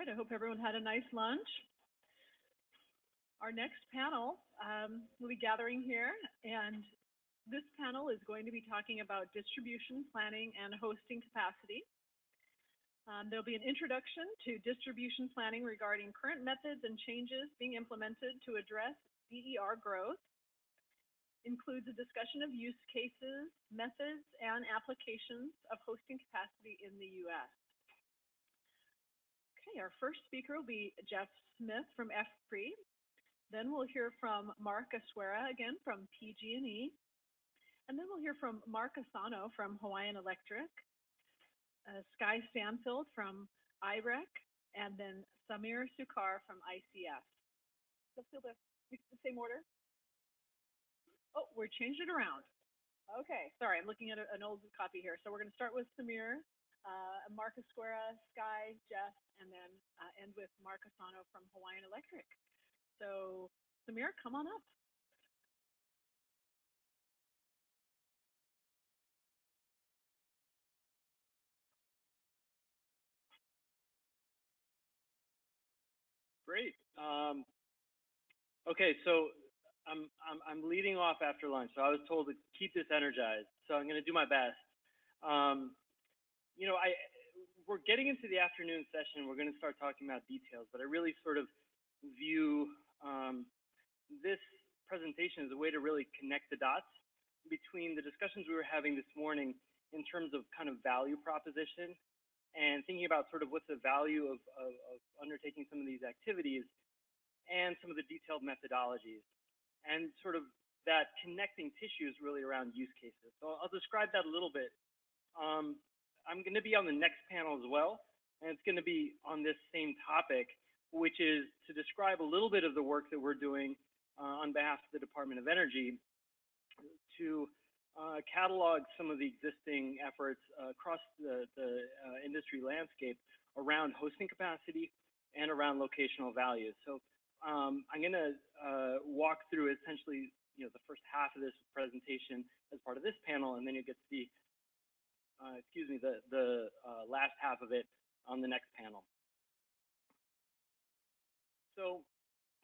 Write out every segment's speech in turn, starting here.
right, I hope everyone had a nice lunch. Our next panel will be gathering here, and this panel is going to be talking about distribution planning and hosting capacity. There'll be an introduction to distribution planning regarding current methods and changes being implemented to address DER growth. Includes a discussion of use cases, methods, and applications of hosting capacity in the US. Okay, our first speaker will be Jeff Smith from FPRE. Then we'll hear from Mark Aswera again from PG&E. And then we'll hear from Mark Asano from Hawaiian Electric, Sky Stanfield from IREC, and then Samir Sukar from ICF. Let's do the same order. Oh, we changed it around. Okay, sorry, I'm looking at an old copy here. So we're going to start with Samir, Mark Aswera, Sky, Jeff, and then end with Mark Asano from Hawaiian Electric. So Samir, come on up. Great. Okay, so I'm leading off after lunch, so I was told to keep this energized. So I'm going to do my best. You know, we're getting into the afternoon session. We're going to start talking about details, but I really sort of view this presentation as a way to really connect the dots between the discussions we were having this morning in terms of kind of value proposition and thinking about sort of what's the value of undertaking some of these activities and some of the detailed methodologies and sort of that connecting tissue is really around use cases. So I'll describe that a little bit. I'm going to be on the next panel as well, and it's going to be on this same topic, which is to describe a little bit of the work that we're doing on behalf of the Department of Energy to catalog some of the existing efforts across the industry landscape around hosting capacity and around locational value. So I'm going to walk through essentially, you know, the first half of this presentation as part of this panel, and then you get to see, the last half of it on the next panel. So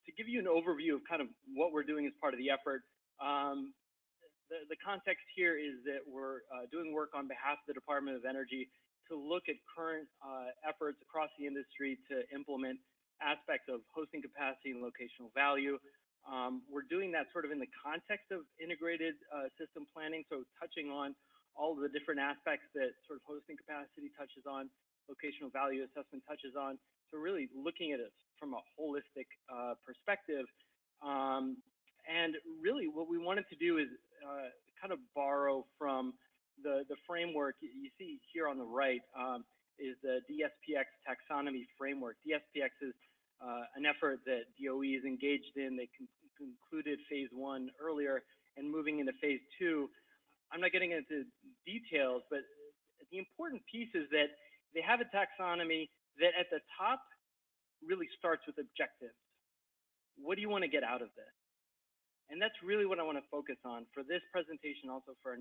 to give you an overview of kind of what we're doing as part of the effort, the context here is that we're doing work on behalf of the Department of Energy to look at current efforts across the industry to implement aspects of hosting capacity and locational value. We're doing that sort of in the context of integrated system planning, so touching on all of the different aspects that sort of hosting capacity touches on, locational value assessment touches on. So really looking at it from a holistic perspective. And really what we wanted to do is kind of borrow from the framework you see here on the right is the DSPX taxonomy framework. DSPX is an effort that DOE is engaged in. They concluded phase 1 earlier and moving into phase 2. I'm not getting into details, but the important piece is that they have a taxonomy that at the top really starts with objectives. What do you want to get out of this? And that's really what I want to focus on for this presentation, also for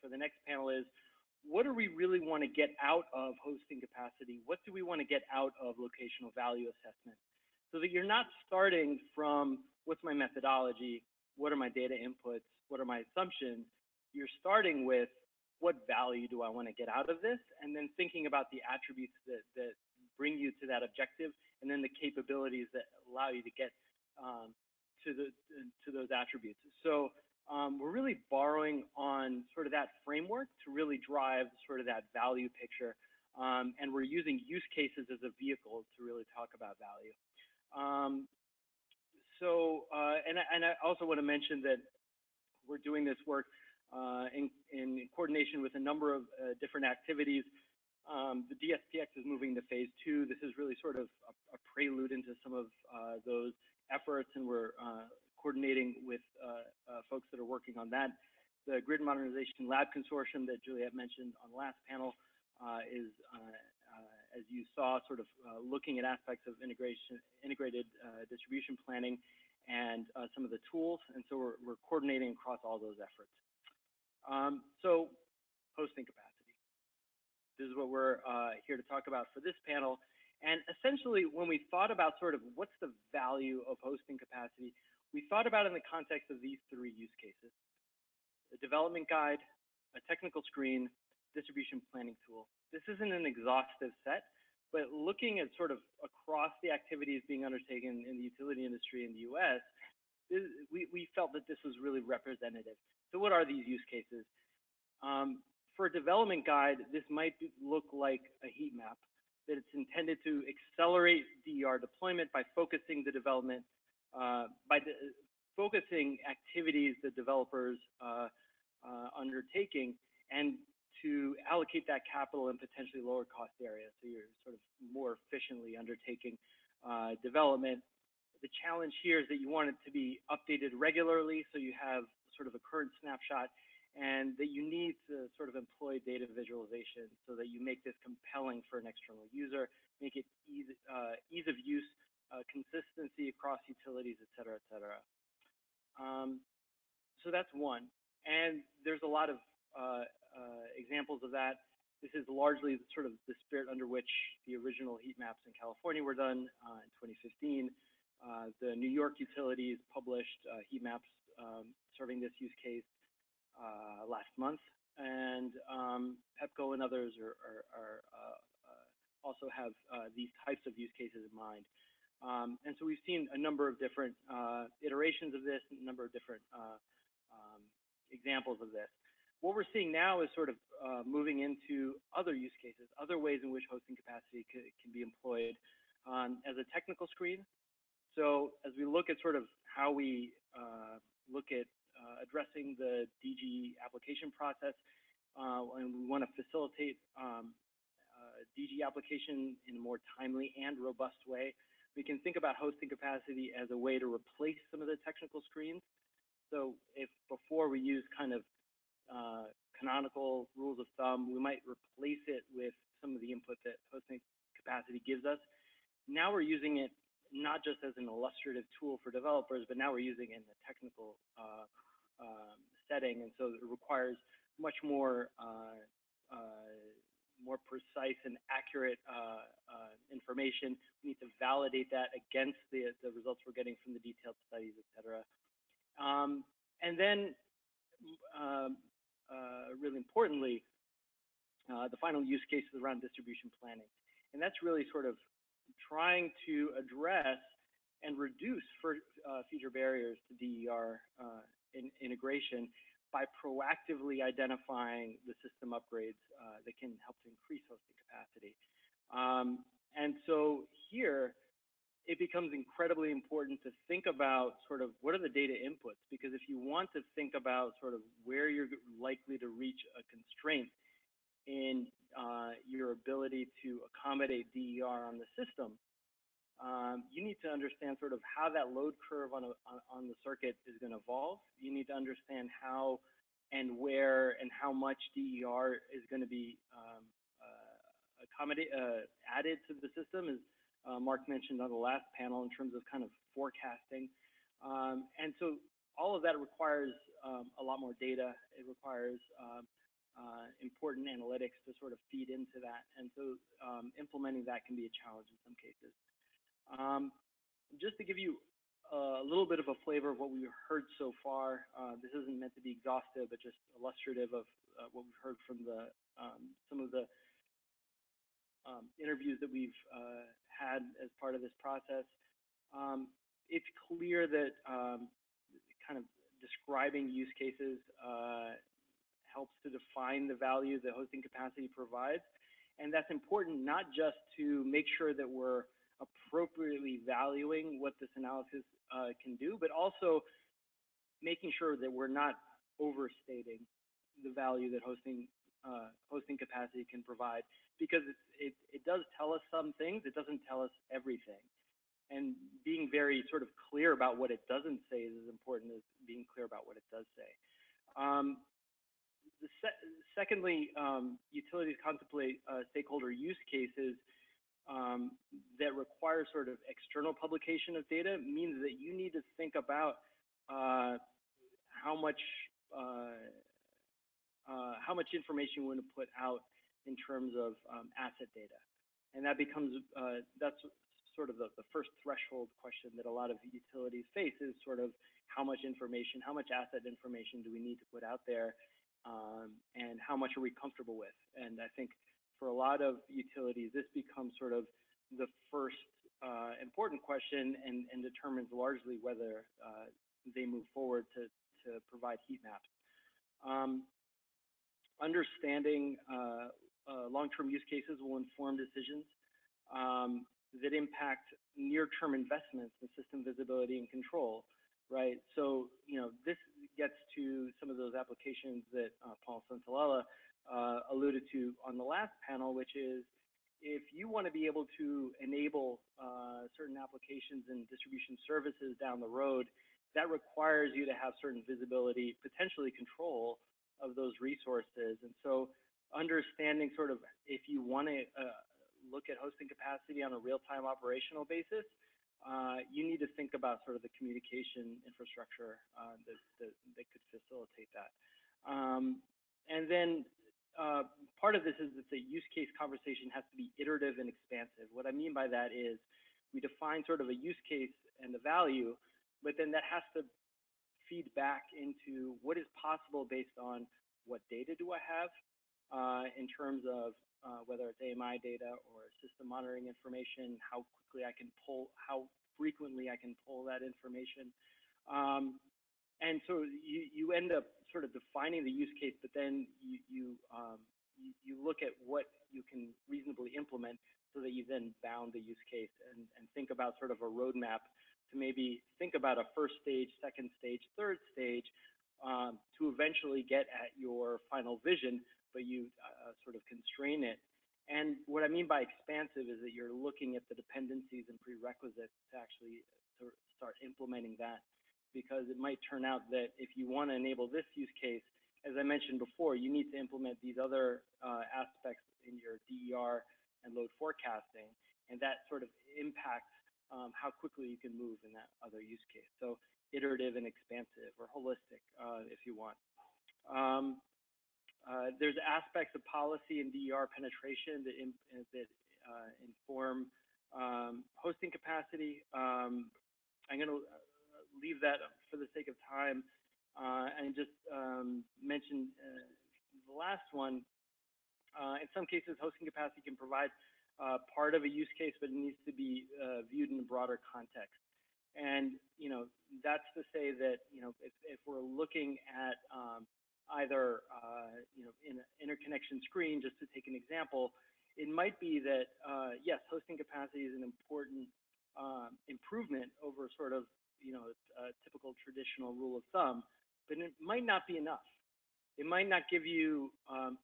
the next panel is, what do we really want to get out of hosting capacity? What do we want to get out of locational value assessment? So that you're not starting from what's my methodology, what are my data inputs, what are my assumptions? You're starting with what value do I want to get out of this, and then thinking about the attributes that bring you to that objective, and then the capabilities that allow you to get to those attributes. So we're really borrowing on sort of that framework to really drive sort of that value picture, and we're using use cases as a vehicle to really talk about value. And I also want to mention that we're doing this work in coordination with a number of different activities. The DSPX is moving to phase 2. This is really sort of a prelude into some of those efforts, and we're coordinating with folks that are working on that. The Grid Modernization Lab Consortium that Juliet mentioned on the last panel is, as you saw, sort of looking at aspects of integrated distribution planning and some of the tools, and so we're coordinating across all those efforts. So hosting capacity. This is what we're here to talk about for this panel. And essentially, when we thought about sort of what's the value of hosting capacity, we thought about it in the context of these three use cases: a development guide, a technical screen, distribution planning tool. This isn't an exhaustive set, but looking at sort of across the activities being undertaken in the utility industry in the US, we felt that this was really representative. So what are these use cases? For a development guide, this might look like a heat map, that it's intended to accelerate DER deployment by focusing the development, focusing activities the developers undertaking, and to allocate that capital in potentially lower cost areas. So you're sort of more efficiently undertaking development. The challenge here is that you want it to be updated regularly, so you have sort of a current snapshot, and that you need to sort of employ data visualization so that you make this compelling for an external user, make it ease of use, consistency across utilities, et cetera, et cetera. So that's one. And there's a lot of examples of that. This is largely sort of the spirit under which the original heat maps in California were done in 2015. The New York utilities published heat maps serving this use case last month, and PEPCO and others also have these types of use cases in mind. And so we've seen a number of different iterations of this, a number of different examples of this. What we're seeing now is sort of moving into other use cases, other ways in which hosting capacity can be employed as a technical screen. So as we look at sort of how we look at addressing the DG application process, and we want to facilitate DG application in a more timely and robust way, we can think about hosting capacity as a way to replace some of the technical screens. So if before we use kind of canonical rules of thumb, we might replace it with some of the input that hosting capacity gives us. Now we're using it not just as an illustrative tool for developers, but now we're using it in a technical setting, and so it requires much more more precise and accurate information. We need to validate that against the results we're getting from the detailed studies, et cetera. And then, really importantly, the final use case is around distribution planning. And that's really sort of trying to address and reduce future barriers to DER integration by proactively identifying the system upgrades that can help to increase hosting capacity. And so here, it becomes incredibly important to think about sort of what are the data inputs, because if you want to think about sort of where you're likely to reach a constraint in your ability to accommodate DER on the system, you need to understand sort of how that load curve on the circuit is going to evolve. You need to understand how and where and how much DER is going to be added to the system, as Mark mentioned on the last panel, in terms of kind of forecasting. And so all of that requires a lot more data. It requires important analytics to sort of feed into that. And so implementing that can be a challenge in some cases. Just to give you a little bit of a flavor of what we've heard so far, this isn't meant to be exhaustive, but just illustrative of what we've heard from some of the interviews that we've had as part of this process. It's clear that kind of describing use cases helps to define the value that hosting capacity provides. And that's important not just to make sure that we're appropriately valuing what this analysis can do, but also making sure that we're not overstating the value that hosting capacity can provide, because it does tell us some things, it doesn't tell us everything. And being very sort of clear about what it doesn't say is as important as being clear about what it does say. Secondly, utilities contemplate stakeholder use cases that require sort of external publication of data. Means that you need to think about how much information you want to put out in terms of asset data. And that becomes, that's sort of the first threshold question that a lot of utilities face, is sort of how much information, how much asset information do we need to put out there, and how much are we comfortable with? And I think for a lot of utilities, this becomes sort of the first important question, and determines largely whether they move forward to provide heat maps. Understanding long-term use cases will inform decisions that impact near-term investments in system visibility and control, right? So, this gets to some of those applications that Paul Santalella alluded to on the last panel, which is, if you want to be able to enable certain applications and distribution services down the road, that requires you to have certain visibility, potentially control of those resources. And so understanding sort of, if you want to look at hosting capacity on a real-time operational basis, you need to think about sort of the communication infrastructure that could facilitate that. And then part of this is that the use case conversation has to be iterative and expansive. What I mean by that is, we define sort of a use case and the value, but then that has to feed back into what is possible based on what data do I have, in terms of whether it's AMI data or system monitoring information, how quickly I can pull, how frequently I can pull that information. And so you end up sort of defining the use case, but then you look at what you can reasonably implement, so that you then bound the use case and think about sort of a roadmap to maybe think about a first stage, second stage, third stage, to eventually get at your final vision, but you sort of constrain it. And what I mean by expansive is that you're looking at the dependencies and prerequisites to actually start implementing that, because it might turn out that if you want to enable this use case, as I mentioned before, you need to implement these other aspects in your DER and load forecasting, and that sort of impacts how quickly you can move in that other use case. So iterative and expansive, or holistic, if you want. There's aspects of policy and DER penetration that inform hosting capacity. I'm going to leave that for the sake of time, and just mention the last one. In some cases, hosting capacity can provide part of a use case, but it needs to be viewed in a broader context. And that's to say that if we're looking at either in an interconnection screen, just to take an example, it might be that yes, hosting capacity is an important improvement over sort of a typical traditional rule of thumb, but it might not be enough. It might not give you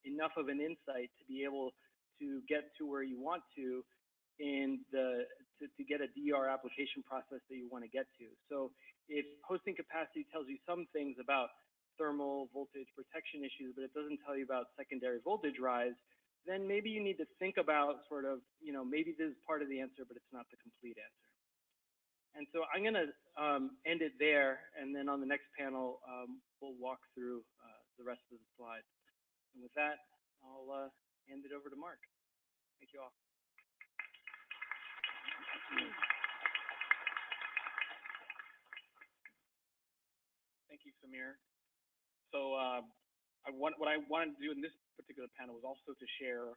enough of an insight to be able to get to where you want to to get a DR application process that you want to get to. So if hosting capacity tells you some things about thermal voltage protection issues, but it doesn't tell you about secondary voltage rise, then maybe you need to think about sort of, maybe this is part of the answer, but it's not the complete answer. And so I'm going to end it there, and then on the next panel, we'll walk through the rest of the slides. And with that, I'll hand it over to Mark. Thank you all. Thank you, Samir. So what I wanted to do in this particular panel was also to share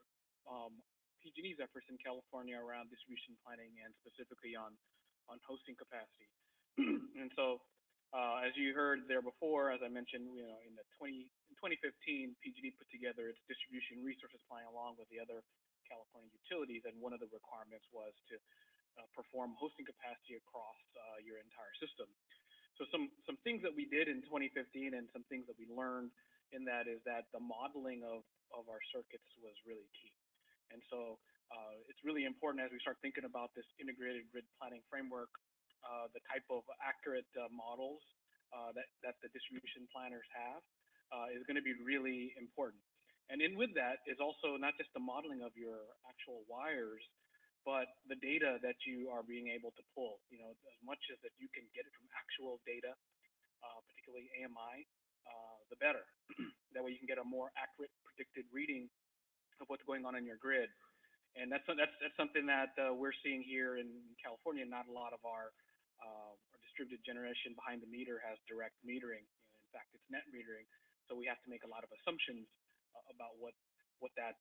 PG&E's efforts in California around distribution planning, and specifically on hosting capacity. And so as you heard there before, as I mentioned, in 2015, PG&E put together its distribution resources plan along with the other California utilities, and one of the requirements was to perform hosting capacity across your entire system. So some things that we did in 2015, and some things that we learned in that, is that the modeling of our circuits was really key. And so it's really important as we start thinking about this integrated grid planning framework, the type of accurate models that the distribution planners have is going to be really important. And in with that is also not just the modeling of your actual wires, but the data that you are being able to pull, as much as that you can get it from actual data, particularly AMI, the better. That way you can get a more accurate predicted reading of what's going on in your grid. And that's something that we're seeing here in California. Not a lot of our distributed generation behind the meter has direct metering. In fact, it's net metering. So we have to make a lot of assumptions about what that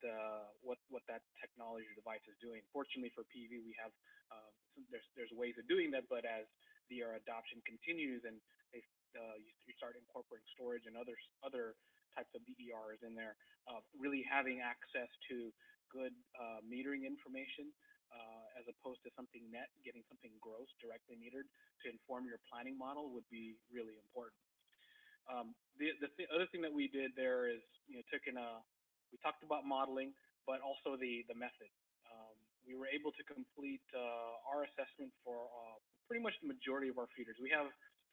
technology or device is doing. Fortunately for PV, we have there's ways of doing that, but as DR adoption continues and you start incorporating storage and other types of DERs in there, really having access to good metering information as opposed to something net, getting something gross directly metered to inform your planning model would be really important. The other thing that we did there is, we talked about modeling, but also the method. We were able to complete our assessment for pretty much the majority of our feeders. We have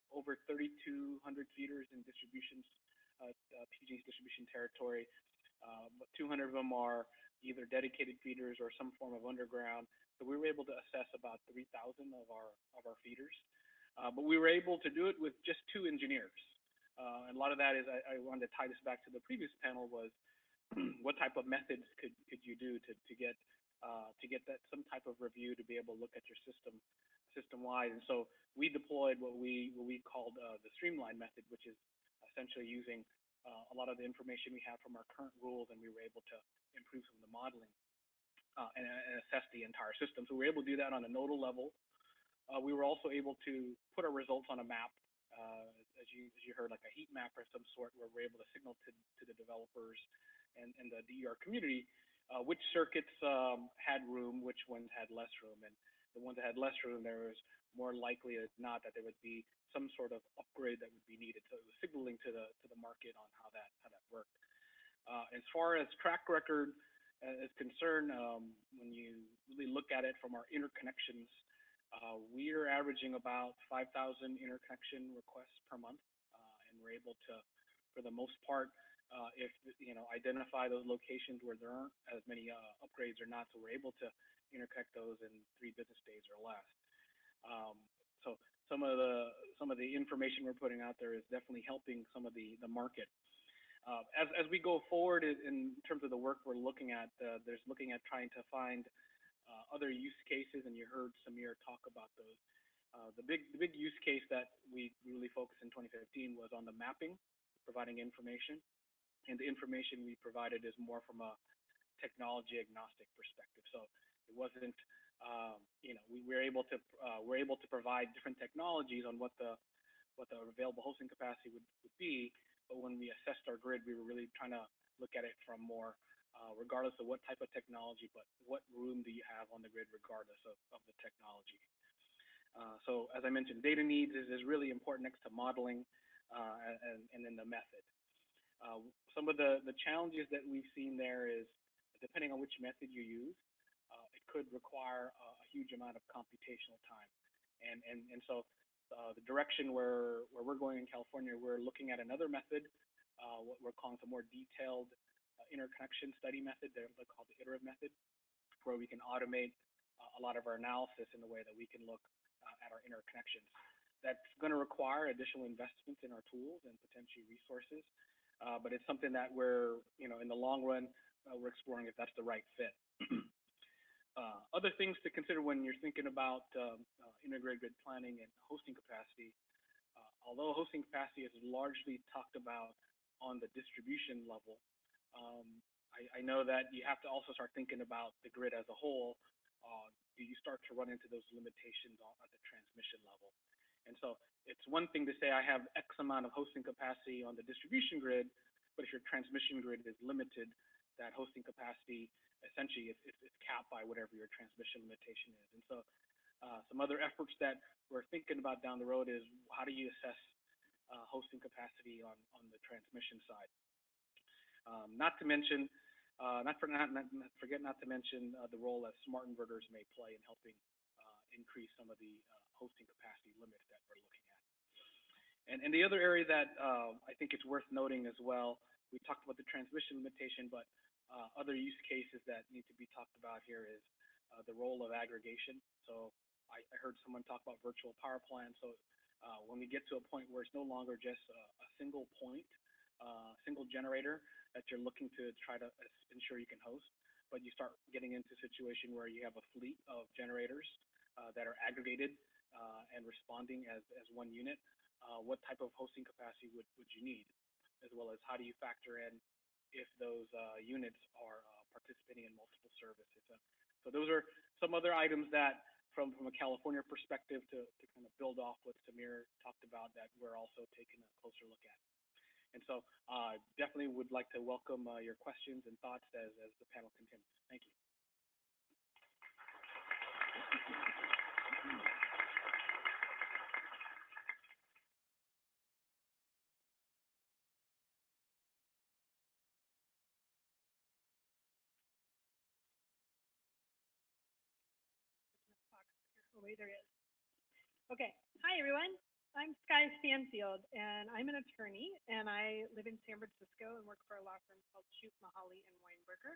over 3,200 feeders in distributions, PG&E's distribution territory. But 200 of them are either dedicated feeders or some form of underground. So we were able to assess about 3,000 of our feeders. But we were able to do it with just 2 engineers. And a lot of that is, I wanted to tie this back to the previous panel, was what type of methods could you do to get that some type of review to be able to look at your system-wide. And so we deployed what we called the streamline method, which is essentially using a lot of the information we have from our current rules, and we were able to improve some of the modeling and assess the entire system. So we were able to do that on a nodal level. We were also able to put our results on a map, as you heard, like a heat map or some sort, where we're able to signal to the developers and the DER community which circuits had room, which ones had less room. And the ones that had less room, there was more likely than not that there would be some sort of upgrade that would be needed. So it was signaling to the market on how that worked. As far as track record is concerned, when you really look at it from our interconnections, we are averaging about 5,000 interconnection requests per month, and we're able to, for the most part, if identify those locations where there aren't as many upgrades or not, so we're able to interconnect those in 3 business days or less. So some of the information we're putting out there is definitely helping some of the market. As we go forward in terms of the work we're looking at, there's looking at trying to find other use cases, and you heard Samir talk about those. The big use case that we really focused in 2015 was on the mapping, providing information, and the information we provided is more from a technology agnostic perspective. So it wasn't, we're able to provide different technologies on what the available hosting capacity would be, but when we assessed our grid, we were really trying to look at it from more, regardless of what type of technology, but what room do you have on the grid regardless of the technology. So as I mentioned, data needs is really important next to modeling and then the method. Some of the challenges that we've seen there is, depending on which method you use, it could require a huge amount of computational time. And so the direction where we're going in California, we're looking at another method, what we're calling a more detailed interconnection study method. They're called the iterative method, where we can automate a lot of our analysis in the way that we can look at our interconnections. That's going to require additional investments in our tools and potentially resources, but it's something that we're, in the long run, we're exploring if that's the right fit. Other things to consider when you're thinking about integrated grid planning and hosting capacity. Although hosting capacity is largely talked about on the distribution level, I know that you have to also start thinking about the grid as a whole. Do you start to run into those limitations at the transmission level? And so it's one thing to say I have X amount of hosting capacity on the distribution grid, but if your transmission grid is limited, that hosting capacity essentially it's capped by whatever your transmission limitation is. And so some other efforts that we're thinking about down the road is, how do you assess hosting capacity on the transmission side? Not to mention, forget not to mention the role that smart inverters may play in helping increase some of the hosting capacity limits that we're looking at. And the other area that I think it's worth noting as well, we talked about the transmission limitation, but other use cases that need to be talked about here is the role of aggregation. So I heard someone talk about virtual power plants. So when we get to a point where it's no longer just a single point, single generator that you're looking to try to ensure you can host, but you start getting into a situation where you have a fleet of generators that are aggregated and responding as one unit. What type of hosting capacity would you need, as well as how do you factor in if those units are participating in multiple services. So those are some other items that, from a California perspective, to kind of build off what Samir talked about, that we're also taking a closer look at. And so definitely would like to welcome your questions and thoughts as the panel continues. Thank you. Oh, wait, there is. Okay. Hi, everyone. I'm Skye Stanfield, and I'm an attorney, and I live in San Francisco and work for a law firm called Shoup, Mahali and Weinberger.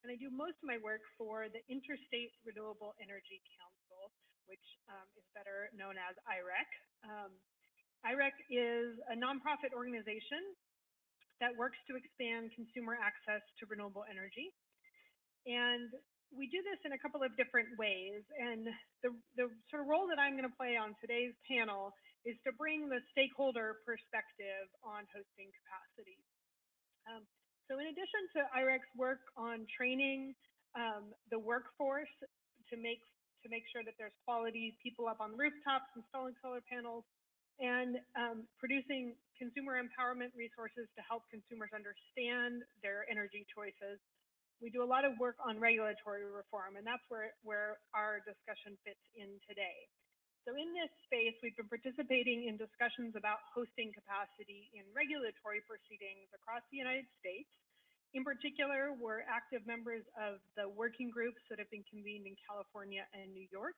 And I do most of my work for the Interstate Renewable Energy Council, which is better known as IREC. IREC is a nonprofit organization that works to expand consumer access to renewable energy. And we do this in a couple of different ways. And the sort of role that I'm going to play on today's panel is to bring the stakeholder perspective on hosting capacity. So in addition to IREC's work on training the workforce to make sure that there's quality people up on the rooftops installing solar panels, and producing consumer empowerment resources to help consumers understand their energy choices, we do a lot of work on regulatory reform, and that's where our discussion fits in today. So in this space, we've been participating in discussions about hosting capacity in regulatory proceedings across the United States. In particular, we're active members of the working groups that have been convened in California and New York,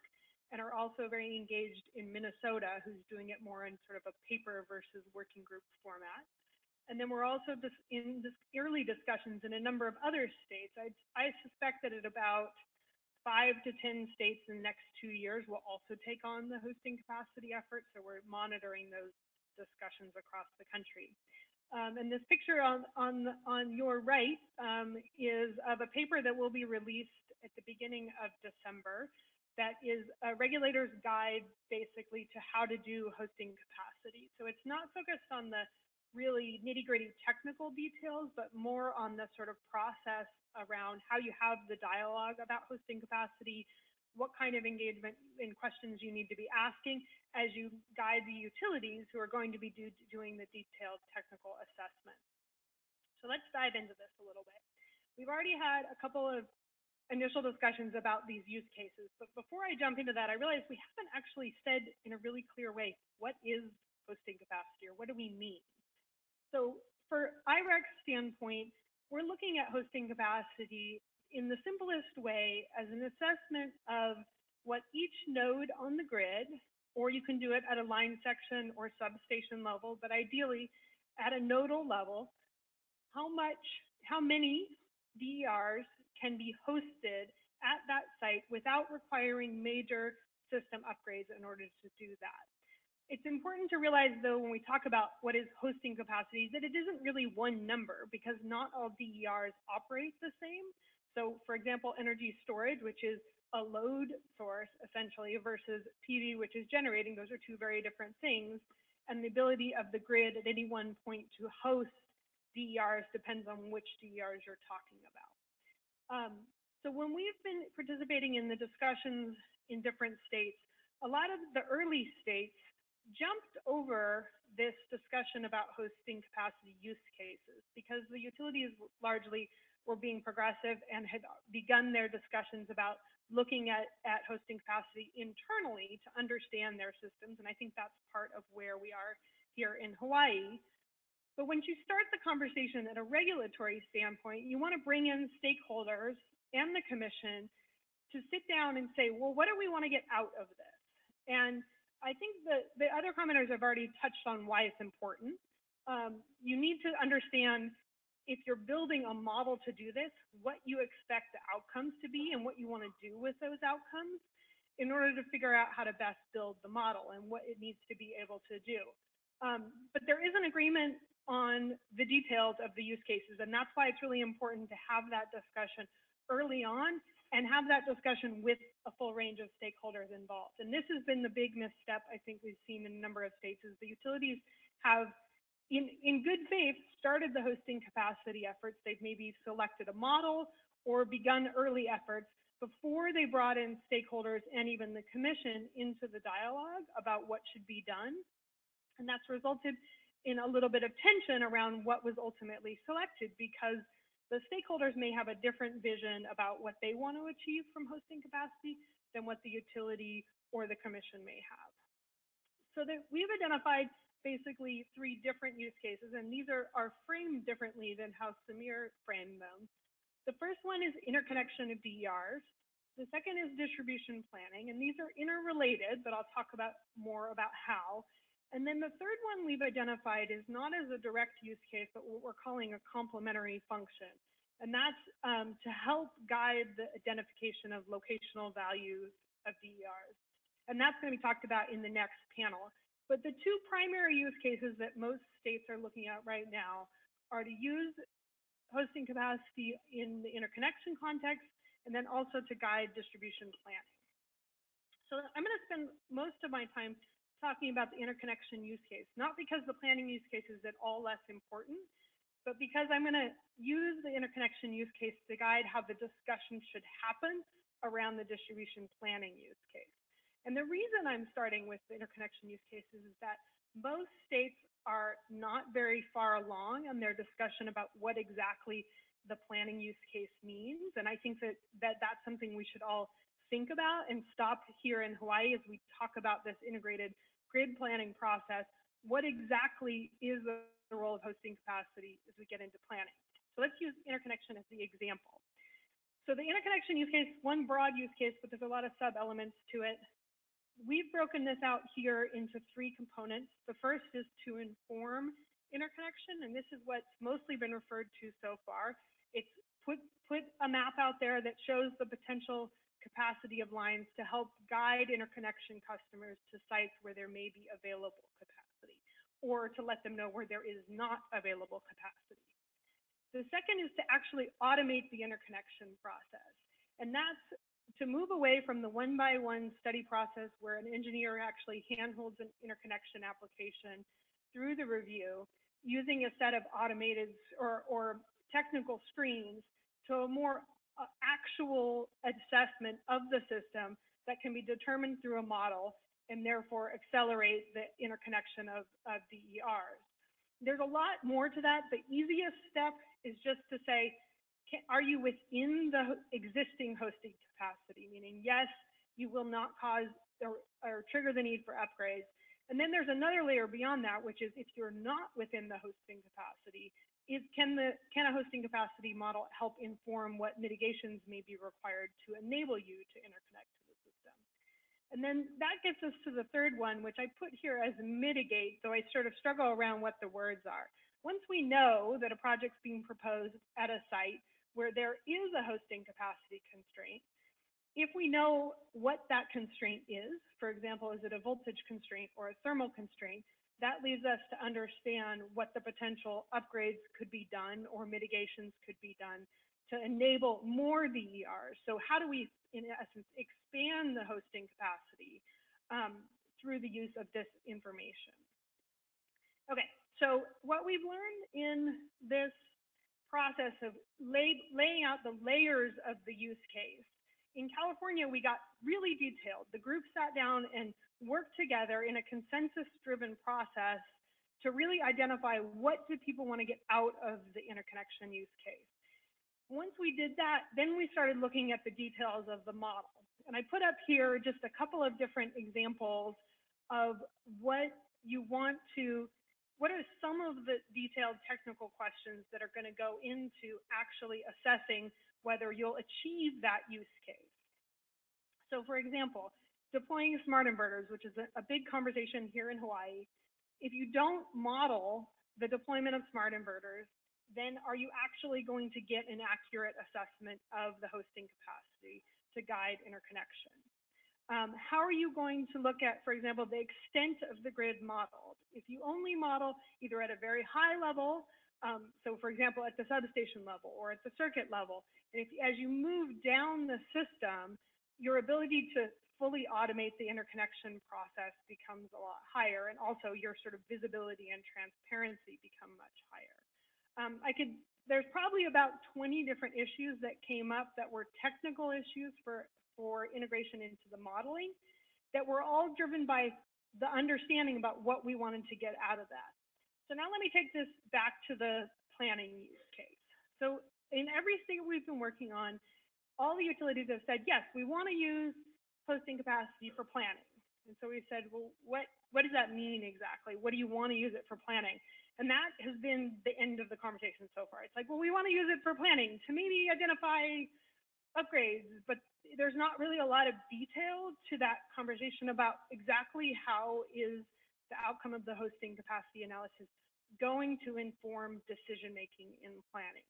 and are also very engaged in Minnesota, who's doing it more in sort of a paper versus working group format. And then we're also in early discussions in a number of other states. I suspect that at about 5 to 10 states in the next 2 years will also take on the hosting capacity effort. So we're monitoring those discussions across the country. And this picture on your right is of a paper that will be released at the beginning of December. That is a regulator's guide, basically, to how to do hosting capacity. So it's not focused on the really nitty-gritty technical details, but more on the sort of process around how you have the dialogue about hosting capacity, what kind of engagement and questions you need to be asking as you guide the utilities who are going to be doing the detailed technical assessment. So let's dive into this a little bit. We've already had a couple of initial discussions about these use cases, but before I jump into that, I realize we haven't actually said in a really clear way, what is hosting capacity, or what do we mean? So for IREC's standpoint, we're looking at hosting capacity in the simplest way as an assessment of what each node on the grid, or you can do it at a line section or substation level, but ideally at a nodal level, how many DERs can be hosted at that site without requiring major system upgrades in order to do that. It's important to realize, though, when we talk about what is hosting capacity, that it isn't really one number, because not all DERs operate the same. So, for example, energy storage, which is a load source, essentially, versus PV, which is generating, those are two very different things. And the ability of the grid at any one point to host DERs depends on which DERs you're talking about. So when we've been participating in the discussions in different states, a lot of the early states jumped over this discussion about hosting capacity use cases because the utilities largely were being progressive and had begun their discussions about looking at hosting capacity internally to understand their systems. And I think that's part of where we are here in Hawaii. But when you start the conversation at a regulatory standpoint, you want to bring in stakeholders and the commission to sit down and say, well, what do we want to get out of this? And I think that the other commenters have already touched on why it's important. You need to understand, if you're building a model to do this, what you expect the outcomes to be and what you want to do with those outcomes in order to figure out how to best build the model and what it needs to be able to do. But there is an agreement on the details of the use cases, and that's why it's really important to have that discussion early on and have that discussion with a full range of stakeholders involved. And this has been the big misstep I think we've seen in a number of states, is the utilities have, in good faith, started the hosting capacity efforts. They've maybe selected a model or begun early efforts before they brought in stakeholders and even the commission into the dialogue about what should be done. And that's resulted in a little bit of tension around what was ultimately selected, because the stakeholders may have a different vision about what they want to achieve from hosting capacity than what the utility or the commission may have. So that we've identified basically 3 different use cases, and these are framed differently than how Samir framed them. The first one is interconnection of DERs. The second is distribution planning, and these are interrelated, but I'll talk about more about how. And then the third one we've identified is not as a direct use case, but what we're calling a complementary function. And that's to help guide the identification of locational values of DERs. And that's going to be talked about in the next panel. But the 2 primary use cases that most states are looking at right now are to use hosting capacity in the interconnection context, and then also to guide distribution planning. So I'm going to spend most of my time talking about the interconnection use case, not because the planning use case is at all less important, but because I'm going to use the interconnection use case to guide how the discussion should happen around the distribution planning use case. And the reason I'm starting with the interconnection use cases is that most states are not very far along in their discussion about what exactly the planning use case means. And I think that that's something we should all think about and stop here in Hawaii as we talk about this integrated grid planning process. What exactly is the role of hosting capacity as we get into planning? So let's use interconnection as the example. So the interconnection use case, one broad use case, but there's a lot of sub-elements to it. We've broken this out here into 3 components. The first is to inform interconnection, and this is what's mostly been referred to so far. It's put a map out there that shows the potential capacity of lines to help guide interconnection customers to sites where there may be available capacity, or to let them know where there is not available capacity. The second is to actually automate the interconnection process, and that's to move away from the one-by-one study process where an engineer actually handholds an interconnection application through the review, using a set of automated or technical screens, to a more actual assessment of the system that can be determined through a model and therefore accelerate the interconnection of DERs. There's a lot more to that. The easiest step is just to say, are you within the existing hosting capacity? Meaning, yes, you will not cause or trigger the need for upgrades. And then there's another layer beyond that, which is if you're not within the hosting capacity, can a hosting capacity model help inform what mitigations may be required to enable you to interconnect to the system? And then that gets us to the third one, which I put here as mitigate, so I sort of struggle around what the words are. Once we know that a project's being proposed at a site where there is a hosting capacity constraint, if we know what that constraint is, for example, is it a voltage constraint or a thermal constraint, that leads us to understand what the potential upgrades could be done or mitigations could be done to enable more DERs. So how do we, in essence, expand the hosting capacity through the use of this information? Okay, so what we've learned in this process of laying out the layers of the use case, in California, we got really detailed. The group sat down and worked together in a consensus-driven process to really identify what do people want to get out of the interconnection use case. Once we did that, then we started looking at the details of the model. And I put up here just a couple of different examples of what are some of the detailed technical questions that are going to go into actually assessing whether you'll achieve that use case. So for example, deploying smart inverters, which is a big conversation here in Hawaii. If you don't model the deployment of smart inverters, then are you actually going to get an accurate assessment of the hosting capacity to guide interconnection? How are you going to look at, for example, the extent of the grid modeled? If you only model either at a very high level So for example, at the substation level or at the circuit level, and as you move down the system, your ability to fully automate the interconnection process becomes a lot higher, and also your sort of visibility and transparency become much higher. There's probably about 20 different issues that came up that were technical issues for integration into the modeling that were all driven by the understanding about what we wanted to get out of that. So now let me take this back to the planning use case. So in every state we've been working on, all the utilities have said, yes, we want to use hosting capacity for planning. And so we said, well, what does that mean exactly? What do you want to use it for planning? And that has been the end of the conversation so far. It's like, well, we want to use it for planning to maybe identify upgrades, but there's not really a lot of detail to that conversation about exactly how is the outcome of the hosting capacity analysis going to inform decision-making in planning.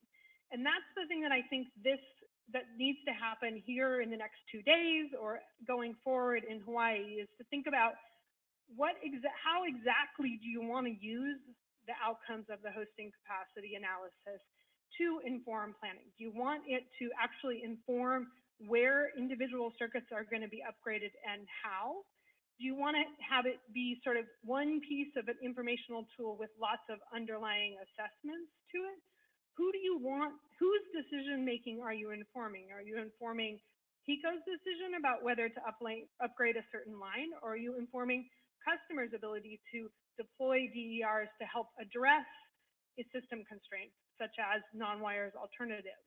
And that's the thing that I think that needs to happen here in the next 2 days or going forward in Hawaii, is to think about how exactly do you want to use the outcomes of the hosting capacity analysis to inform planning? Do you want it to actually inform where individual circuits are going to be upgraded and how? Do you want to have it be sort of one piece of an informational tool with lots of underlying assessments to it? Whose decision making are you informing? Are you informing HECO's decision about whether to upgrade a certain line, or are you informing customers' ability to deploy DERs to help address its system constraints, such as non-wires alternatives?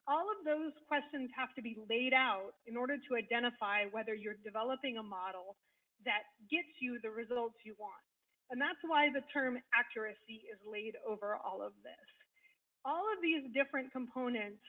All of those questions have to be laid out in order to identify whether you're developing a model that gets you the results you want. And that's why the term accuracy is laid over all of this. All of these different components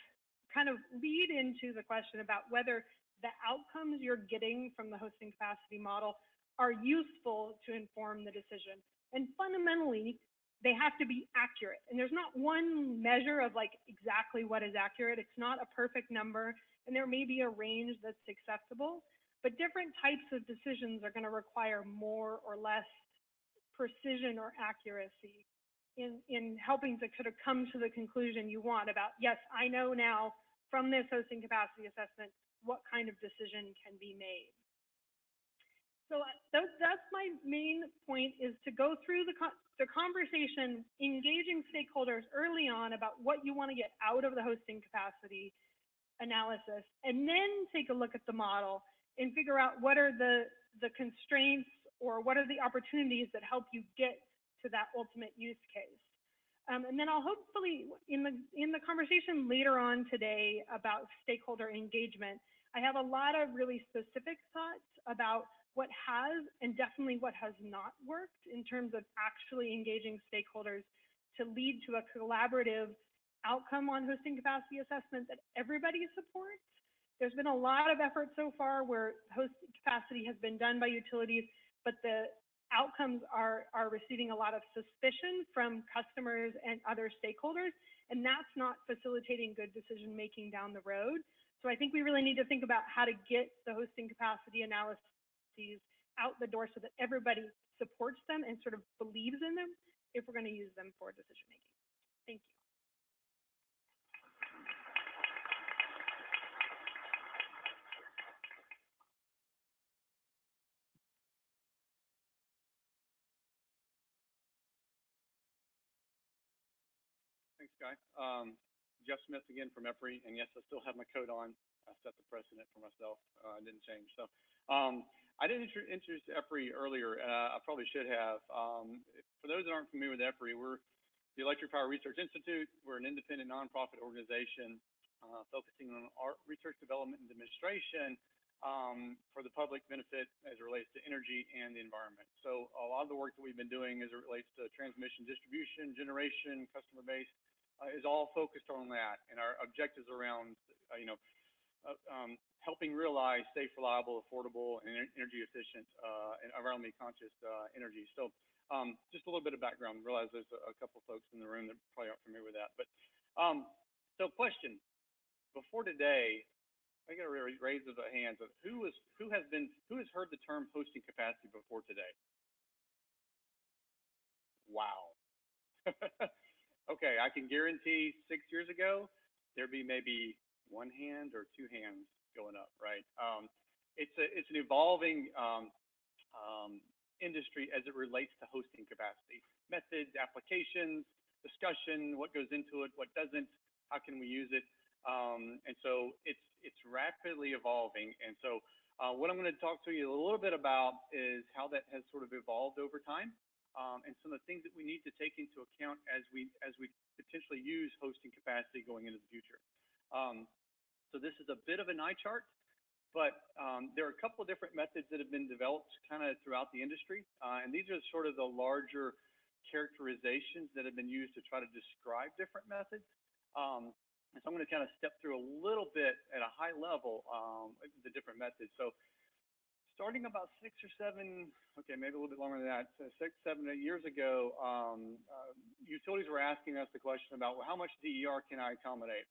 kind of lead into the question about whether the outcomes you're getting from the hosting capacity model are useful to inform the decision. And fundamentally, they have to be accurate. And there's not one measure of like exactly what is accurate. It's not a perfect number, and there may be a range that's acceptable, but different types of decisions are going to require more or less precision or accuracy in helping to sort of come to the conclusion you want about, yes, I know now from this hosting capacity assessment what kind of decision can be made. So that's my main point, is to go through the conversation, engaging stakeholders early on about what you want to get out of the hosting capacity analysis, and then take a look at the model and figure out what are the constraints or what are the opportunities that help you get to that ultimate use case. And then I'll hopefully, in the conversation later on today about stakeholder engagement, I have a lot of really specific thoughts about what has and definitely what has not worked in terms of actually engaging stakeholders to lead to a collaborative outcome on hosting capacity assessment that everybody supports. There's been a lot of effort so far where hosting capacity has been done by utilities, but the outcomes are receiving a lot of suspicion from customers and other stakeholders, and that's not facilitating good decision making down the road. So I think we really need to think about how to get the hosting capacity analyses out the door so that everybody supports them and sort of believes in them if we're going to use them for decision making. Thank you. Thanks, Guy. Jeff Smith again from EPRI, and yes, I still have my coat on. I set the precedent for myself. I didn't change. So I didn't introduce EPRI earlier. I probably should have. For those that aren't familiar with EPRI, we're the Electric Power Research Institute. We're an independent nonprofit organization focusing on art, research, development, and demonstration for the public benefit as it relates to energy and the environment. So a lot of the work that we've been doing as it relates to transmission, distribution, generation, customer base is all focused on that. And our objectives around, helping realize safe, reliable, affordable, and energy efficient and environmentally conscious energy. So just a little bit of background. I realize there's a couple folks in the room that probably aren't familiar with that. But so question, before today, I got a raise of the hands of who has heard the term hosting capacity before today? Wow. Okay, I can guarantee 6 years ago, there'd be maybe one hand or two hands going up, right? It's an evolving industry as it relates to hosting capacity, methods, applications, discussion, what goes into it, what doesn't, how can we use it, and so it's rapidly evolving. And so what I'm going to talk to you a little bit about is how that has sort of evolved over time, and some of the things that we need to take into account as we potentially use hosting capacity going into the future. So this is a bit of an eye chart, but there are a couple of different methods that have been developed kind of throughout the industry, and these are sort of the larger characterizations that have been used to try to describe different methods. And so I'm going to kind of step through a little bit at a high level the different methods. So starting about 6 or 7, okay, maybe a little bit longer than that, so 6, 7, 8 years ago, utilities were asking us the question about, well, how much DER can I accommodate?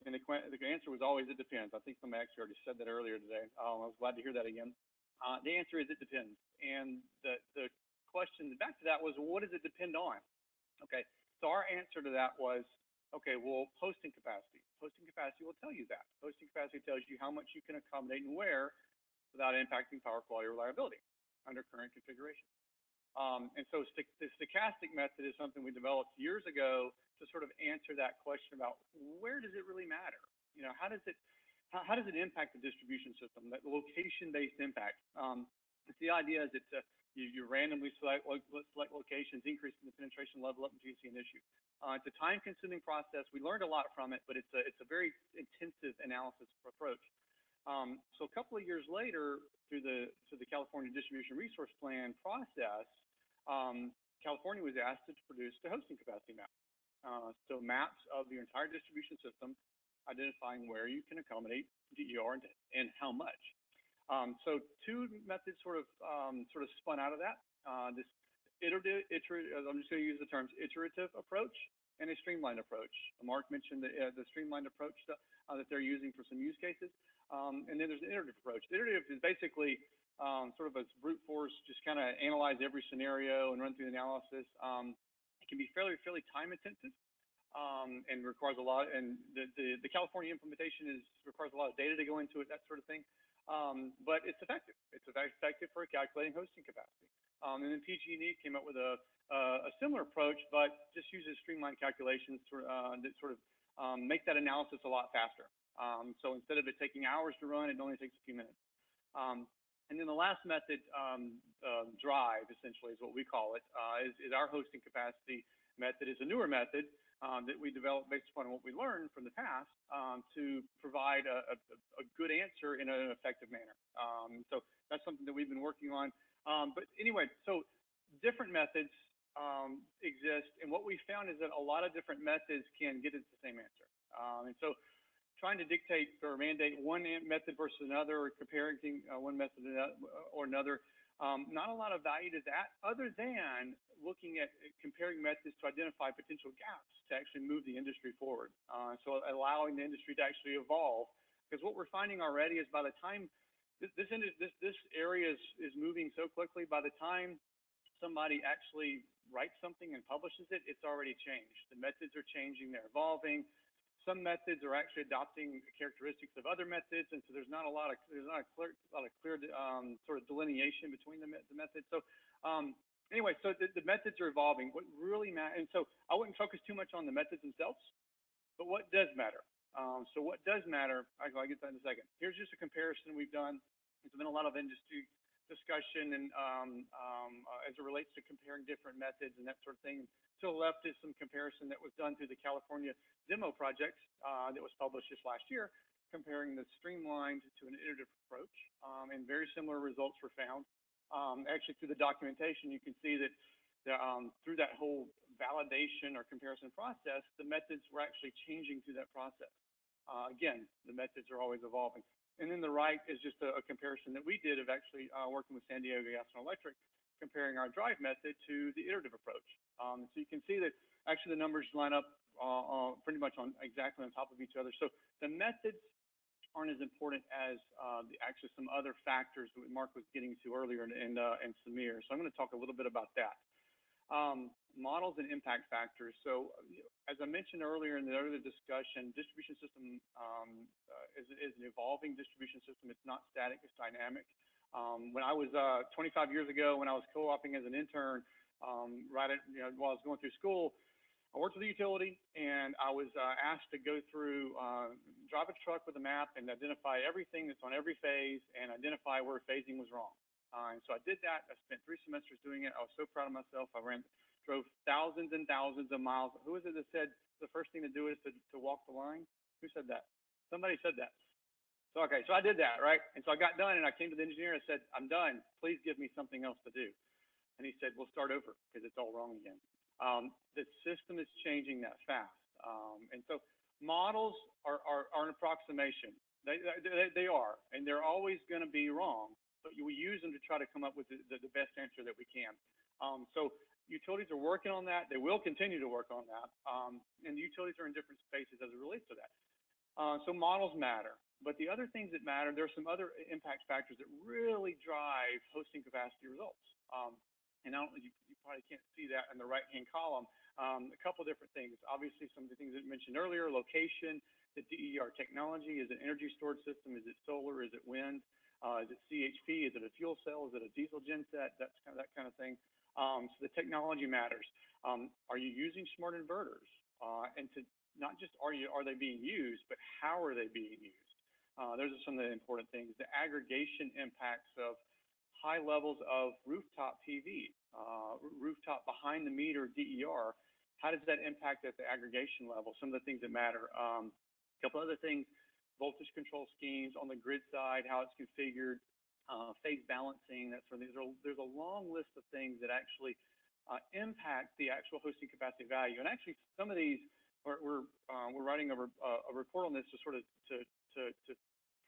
And the answer was always, it depends. I think somebody actually already said that earlier today. I was glad to hear that again. The answer is it depends. And the question back to that was, well, what does it depend on? Okay, so our answer to that was, okay, well, hosting capacity. Hosting capacity will tell you that. Hosting capacity tells you how much you can accommodate and where without impacting power quality or reliability under current configuration. And so the stochastic method is something we developed years ago to sort of answer that question about where does it really matter? You know, how does it impact the distribution system, that location-based impact? The idea is that you randomly select locations, increasing the penetration level up until you see an issue. It's a time-consuming process. We learned a lot from it, but it's a very intensive analysis approach. So a couple of years later, through the California Distribution Resource Plan process, California was asked to produce the hosting capacity map. So maps of your entire distribution system, identifying where you can accommodate DER and how much. So two methods sort of spun out of that. This iterative, I'm just going to use the terms iterative approach and a streamlined approach. Mark mentioned the streamlined approach that they're using for some use cases. And then there's an iterative approach. The iterative is basically sort of a brute force, just kind of analyze every scenario and run through the analysis. It can be fairly time intensive and requires a lot. And the California implementation requires a lot of data to go into it, that sort of thing. But it's effective. It's effective for calculating hosting capacity. And then PG&E came up with a similar approach, but just uses streamlined calculations that sort of make that analysis a lot faster. So instead of it taking hours to run, it only takes a few minutes. And then the last method, drive, essentially is what we call it, is our hosting capacity method. Is a newer method that we developed based upon what we learned from the past to provide a good answer in an effective manner. So that's something that we've been working on. But anyway, so different methods exist, and what we found is that a lot of different methods can get at the same answer. And so trying to dictate or mandate one method versus another, or comparing one method or another, not a lot of value to that, other than looking at comparing methods to identify potential gaps to actually move the industry forward. So allowing the industry to actually evolve, because what we're finding already is by the time this area is moving so quickly, by the time somebody actually writes something and publishes it, it's already changed. The methods are changing, they're evolving. Some methods are actually adopting characteristics of other methods, and so there's not a clear sort of delineation between the methods. So anyway, so the methods are evolving. What really matters, and so I wouldn't focus too much on the methods themselves, but what does matter? So what does matter? I'll get to that in a second. Here's just a comparison we've done. There's been a lot of industry discussion and as it relates to comparing different methods and that sort of thing. To the left is some comparison that was done through the California demo project that was published just last year, comparing the streamlined to an iterative approach, and very similar results were found. Actually, through the documentation, you can see that through that whole validation or comparison process, the methods were actually changing through that process. Again, the methods are always evolving. And then the right is just a comparison that we did of actually working with San Diego Gas and Electric, comparing our drive method to the iterative approach. So you can see that actually the numbers line up pretty much exactly on top of each other. So the methods aren't as important as actually some other factors that Mark was getting to earlier and Samir. So I'm going to talk a little bit about that. Models and impact factors. So as I mentioned earlier in the other discussion, distribution system is an evolving distribution system. It's not static, it's dynamic. When I was 25 years ago, when I was co-oping as an intern, while I was going through school, I worked with a utility, and I was asked to go through, drive a truck with a map and identify everything that's on every phase and identify where phasing was wrong. And so I did that. I spent 3 semesters doing it. I was so proud of myself. Drove thousands and thousands of miles. Who was it that said the first thing to do is to walk the line? Who said that? Somebody said that. So, okay, so I did that, right? And so I got done, and I came to the engineer and I said, I'm done. Please give me something else to do. And he said, we'll start over because it's all wrong again. The system is changing that fast. And so models are an approximation. They are, and they're always going to be wrong, but we use them to try to come up with the best answer that we can. So utilities are working on that. They will continue to work on that. And the utilities are in different spaces as it relates to that. So models matter. But the other things that matter, there are some other impact factors that really drive hosting capacity results. And you probably can't see that in the right-hand column. A couple of different things. Obviously, some of the things that I mentioned earlier, location, the DER technology. Is it energy storage system? Is it solar? Is it wind? Is it CHP? Is it a fuel cell? Is it a diesel genset? That's that kind of thing. So the technology matters. Are you using smart inverters? And to not just are they being used, but how are they being used? Those are some of the important things. The aggregation impacts of high levels of rooftop PV, rooftop behind the meter DER. How does that impact at the aggregation level? Some of the things that matter. A couple other things, voltage control schemes on the grid side, how it's configured, phase balancing, that sort of thing. There's a long list of things that actually impact the actual hosting capacity value. And actually, some of these, we're writing a report on this to sort of to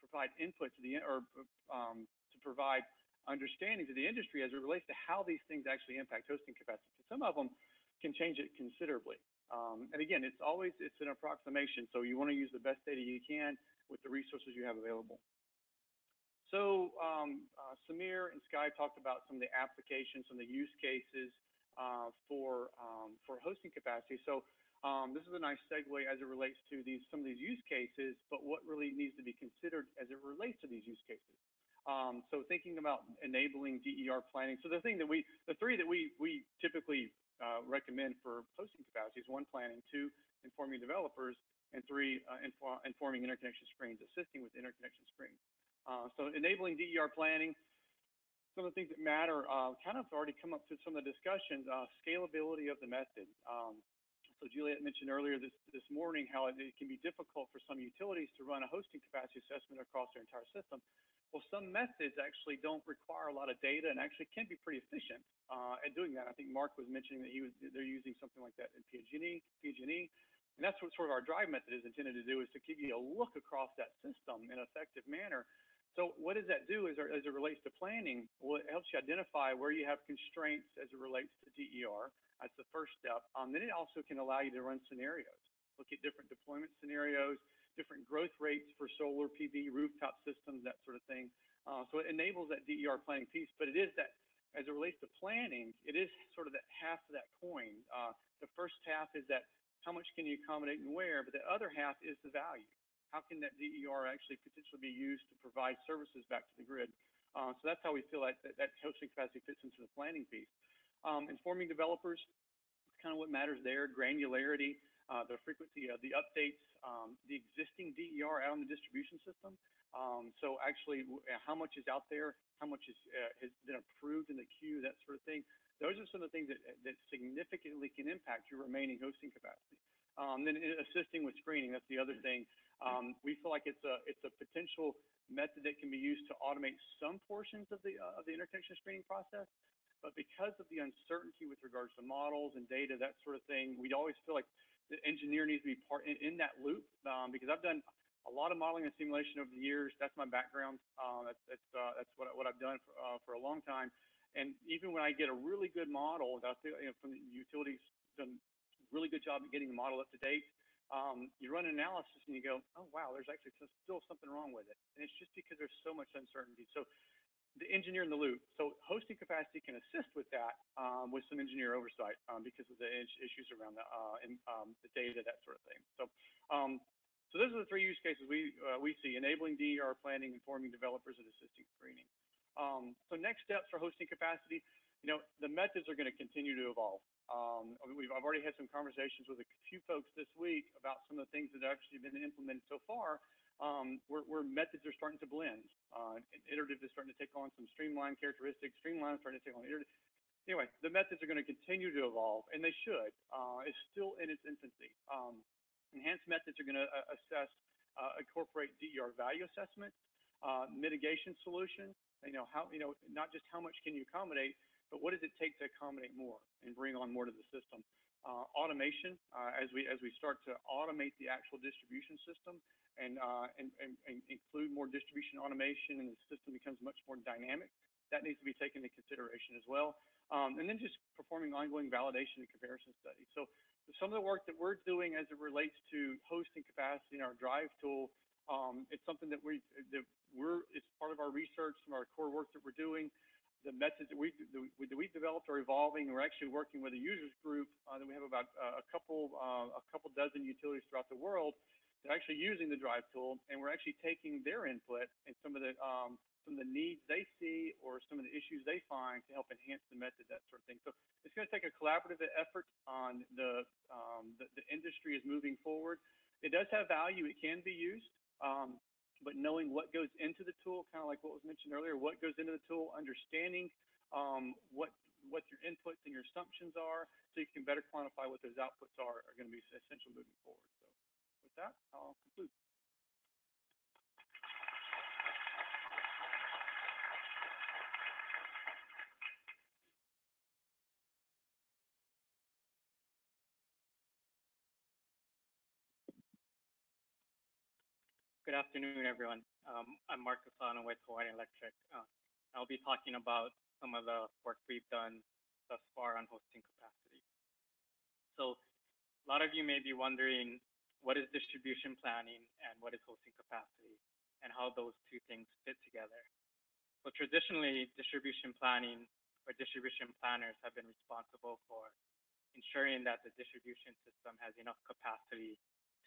provide input to to provide understanding to the industry as it relates to how these things actually impact hosting capacity. Some of them can change it considerably. And again, it's an approximation, so you want to use the best data you can with the resources you have available. So Samir and Sky talked about some of the applications, some of the use cases for hosting capacity. So this is a nice segue as it relates to some of these use cases, but what really needs to be considered as it relates to these use cases. So thinking about enabling DER planning. So the three that we typically recommend for hosting capacity is 1, planning, 2, informing developers, and 3, informing interconnection screens, assisting with interconnection screens. So enabling DER planning, some of the things that matter kind of already come up through some of the discussions, scalability of the method. So Juliet mentioned earlier this morning how it can be difficult for some utilities to run a hosting capacity assessment across their entire system. Well, some methods actually don't require a lot of data and actually can be pretty efficient at doing that. I think Mark was mentioning that they're using something like that in PG&E. And that's what sort of our drive method is intended to do, is to give you a look across that system in an effective manner. So what does that do as it relates to planning? Well, it helps you identify where you have constraints as it relates to DER. That's the first step. Then it also can allow you to run scenarios, look at different deployment scenarios, different growth rates for solar PV, rooftop systems, that sort of thing. So it enables that DER planning piece, but it is that, as it relates to planning, it is sort of that half of that coin. The first half is that how much can you accommodate and where, but the other half is the value. How can that DER actually potentially be used to provide services back to the grid? So that's how we feel like that hosting capacity fits into the planning piece. Informing developers, kind of what matters there, granularity, the frequency of the updates, the existing DER out on the distribution system. So actually, how much is out there, how much has been approved in the queue, that sort of thing. Those are some of the things that significantly can impact your remaining hosting capacity. Then assisting with screening, that's the other thing. We feel like it's a potential method that can be used to automate some portions of the interconnection screening process. But because of the uncertainty with regards to models and data, that sort of thing, we always feel like the engineer needs to be part in that loop, because I've done a lot of modeling and simulation over the years. That's my background. That's what I've done for a long time. And even when I get a really good model, from the utilities, done a really good job of getting the model up to date. You run an analysis and you go, oh wow, there's actually still something wrong with it, and it's just because there's so much uncertainty. So the engineer in the loop. So hosting capacity can assist with that with some engineer oversight because of the issues around the data, that sort of thing. So those are the three use cases we see: enabling DER planning, informing developers, and assisting screening. So next steps for hosting capacity, the methods are going to continue to evolve. I've already had some conversations with a few folks this week about some of the things that have actually been implemented so far, where methods are starting to blend. Iterative is starting to take on some streamlined characteristics. Streamline is starting to take on iterative. Anyway, the methods are going to continue to evolve, and they should. It's still in its infancy. Enhanced methods are going to incorporate DER value assessment, mitigation solutions. Not just how much can you accommodate, but what does it take to accommodate more and bring on more to the system? Automation, as we start to automate the actual distribution system and include more distribution automation, and the system becomes much more dynamic, that needs to be taken into consideration as well. And then just performing ongoing validation and comparison studies. So some of the work that we're doing as it relates to hosting capacity in our drive tool, it's something that it's part of our research, some of our core work that we're doing. The methods that we've developed are evolving. We're actually working with a users group that we have about a couple dozen utilities throughout the world that are actually using the drive tool, and we're actually taking their input and some of the needs they see or some of the issues they find to help enhance the method, that sort of thing. So it's going to take a collaborative effort on the industry is moving forward. It does have value. It can be used. But knowing what goes into the tool, kind of like what was mentioned earlier, what goes into the tool, understanding what your inputs and your assumptions are, so you can better quantify what those outputs are going to be essential moving forward. So with that, I'll conclude. Good afternoon, everyone. I'm Mark Casano with Hawaiian Electric. I'll be talking about some of the work we've done thus far on hosting capacity. So a lot of you may be wondering, what is distribution planning and what is hosting capacity, and how those two things fit together. So traditionally, distribution planning or distribution planners have been responsible for ensuring that the distribution system has enough capacity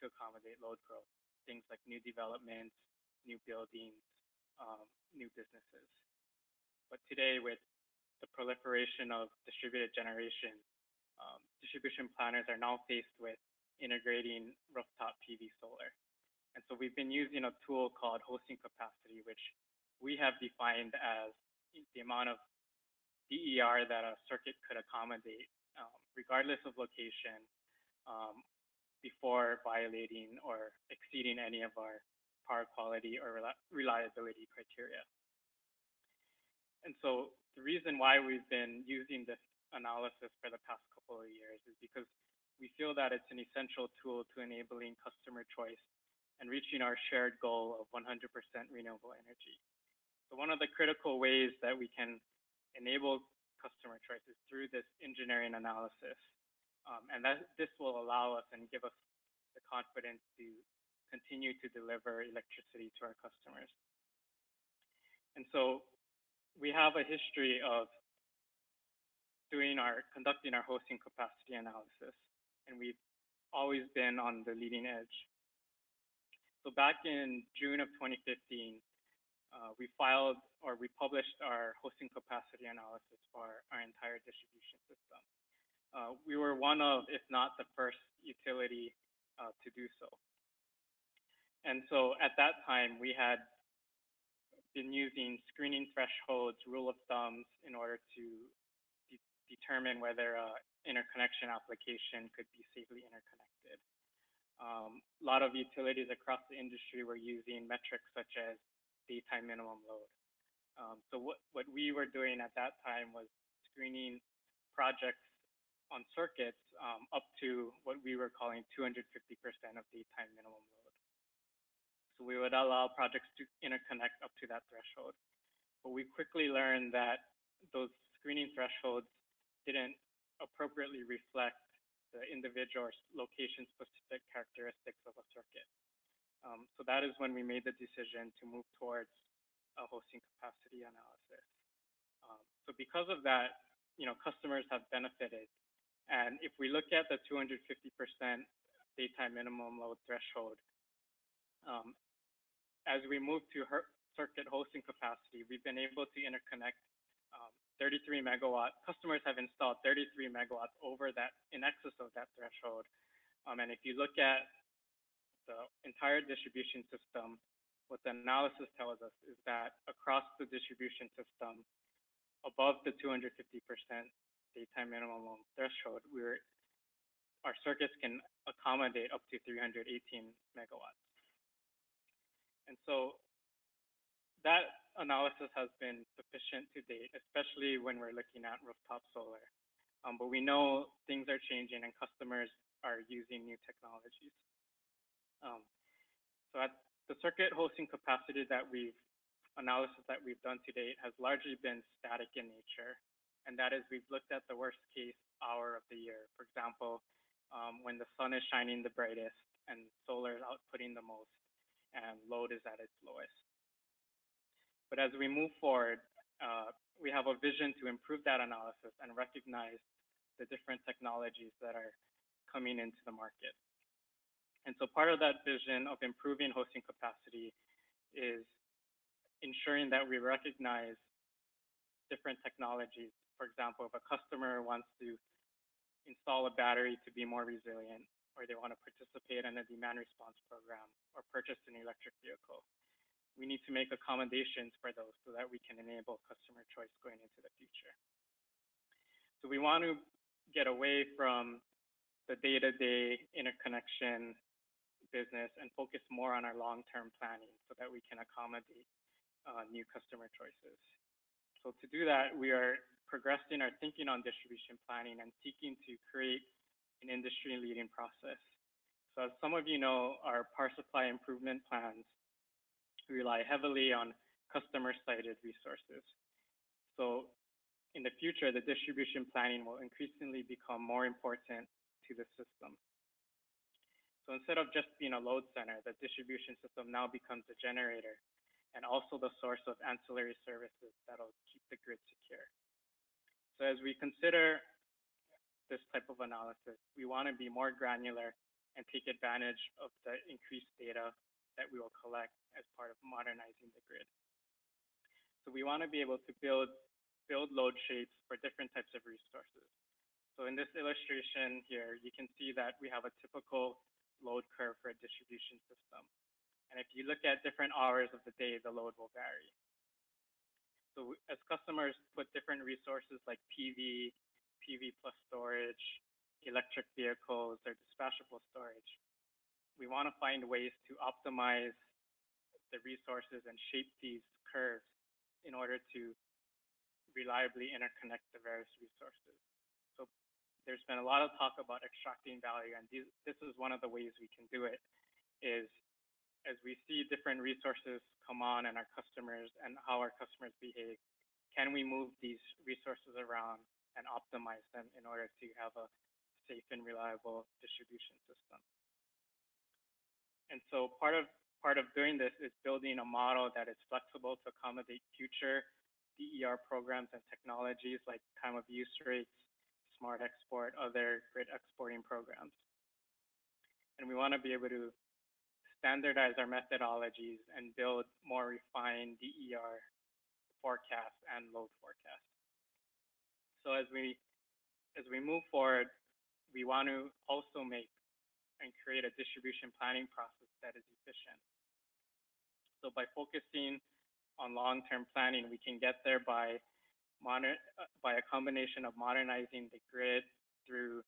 to accommodate load growth. Things like new developments, new buildings, new businesses. But today, with the proliferation of distributed generation, distribution planners are now faced with integrating rooftop PV solar. And so we've been using a tool called hosting capacity, which we have defined as the amount of DER that a circuit could accommodate, regardless of location, before violating or exceeding any of our power quality or reliability criteria. And so the reason why we've been using this analysis for the past couple of years is because we feel that it's an essential tool to enabling customer choice and reaching our shared goal of 100% renewable energy. So one of the critical ways that we can enable customer choice is through this engineering analysis. And this will allow us and give us the confidence to continue to deliver electricity to our customers. And so we have a history of conducting our hosting capacity analysis, and we've always been on the leading edge. So back in June of 2015, we published our hosting capacity analysis for our entire distribution system. We were one of, if not the first utility to do so. And so at that time, we had been using screening thresholds, rule of thumbs, in order to determine whether an interconnection application could be safely interconnected. A lot of utilities across the industry were using metrics such as daytime minimum load. So what we were doing at that time was screening projects on circuits up to what we were calling 250% of daytime minimum load. So we would allow projects to interconnect up to that threshold. But we quickly learned that those screening thresholds didn't appropriately reflect the individual location-specific characteristics of a circuit. So that is when we made the decision to move towards a hosting capacity analysis. So because of that, customers have benefited. And if we look at the 250% daytime minimum load threshold, as we move to circuit hosting capacity, we've been able to interconnect 33 megawatt. Customers have installed 33 megawatts over that, in excess of that threshold. And if you look at the entire distribution system, what the analysis tells us is that across the distribution system, above the 250% daytime minimum load threshold, our circuits can accommodate up to 318 megawatts. And so that analysis has been sufficient to date, especially when we're looking at rooftop solar. But we know things are changing and customers are using new technologies. So at the circuit hosting capacity analysis that we've done to date has largely been static in nature. And that is, we've looked at the worst case hour of the year. For example, when the sun is shining the brightest and solar is outputting the most and load is at its lowest. But as we move forward, we have a vision to improve that analysis and recognize the different technologies that are coming into the market. And so part of that vision of improving hosting capacity is ensuring that we recognize different technologies. For example, if a customer wants to install a battery to be more resilient, or they want to participate in a demand response program or purchase an electric vehicle, we need to make accommodations for those so that we can enable customer choice going into the future. So we want to get away from the day-to-day interconnection business and focus more on our long-term planning so that we can accommodate new customer choices. So to do that, we are progressing our thinking on distribution planning and seeking to create an industry-leading process. So as some of you know, our power supply improvement plans rely heavily on customer-cited resources. So in the future, the distribution planning will increasingly become more important to the system. So instead of just being a load center, the distribution system now becomes a generator and also the source of ancillary services that'll keep the grid secure. So as we consider this type of analysis, we want to be more granular and take advantage of the increased data that we will collect as part of modernizing the grid. So we want to be able to build load shapes for different types of resources. So in this illustration here, you can see that we have a typical load curve for a distribution system. And if you look at different hours of the day, the load will vary. So as customers put different resources like PV plus storage, electric vehicles, or dispatchable storage, we want to find ways to optimize the resources and shape these curves in order to reliably interconnect the various resources. So there's been a lot of talk about extracting value, and this is one of the ways we can do it, is as we see different resources come on and our customers and how our customers behave, can we move these resources around and optimize them in order to have a safe and reliable distribution system? And so part of doing this is building a model that is flexible to accommodate future DER programs and technologies like time of use rates, smart export, other grid exporting programs. And we want to be able to standardize our methodologies and build more refined DER forecasts and load forecasts. So as we move forward, we want to also make and create a distribution planning process that is efficient. So by focusing on long-term planning, we can get there by a combination of modernizing the grid through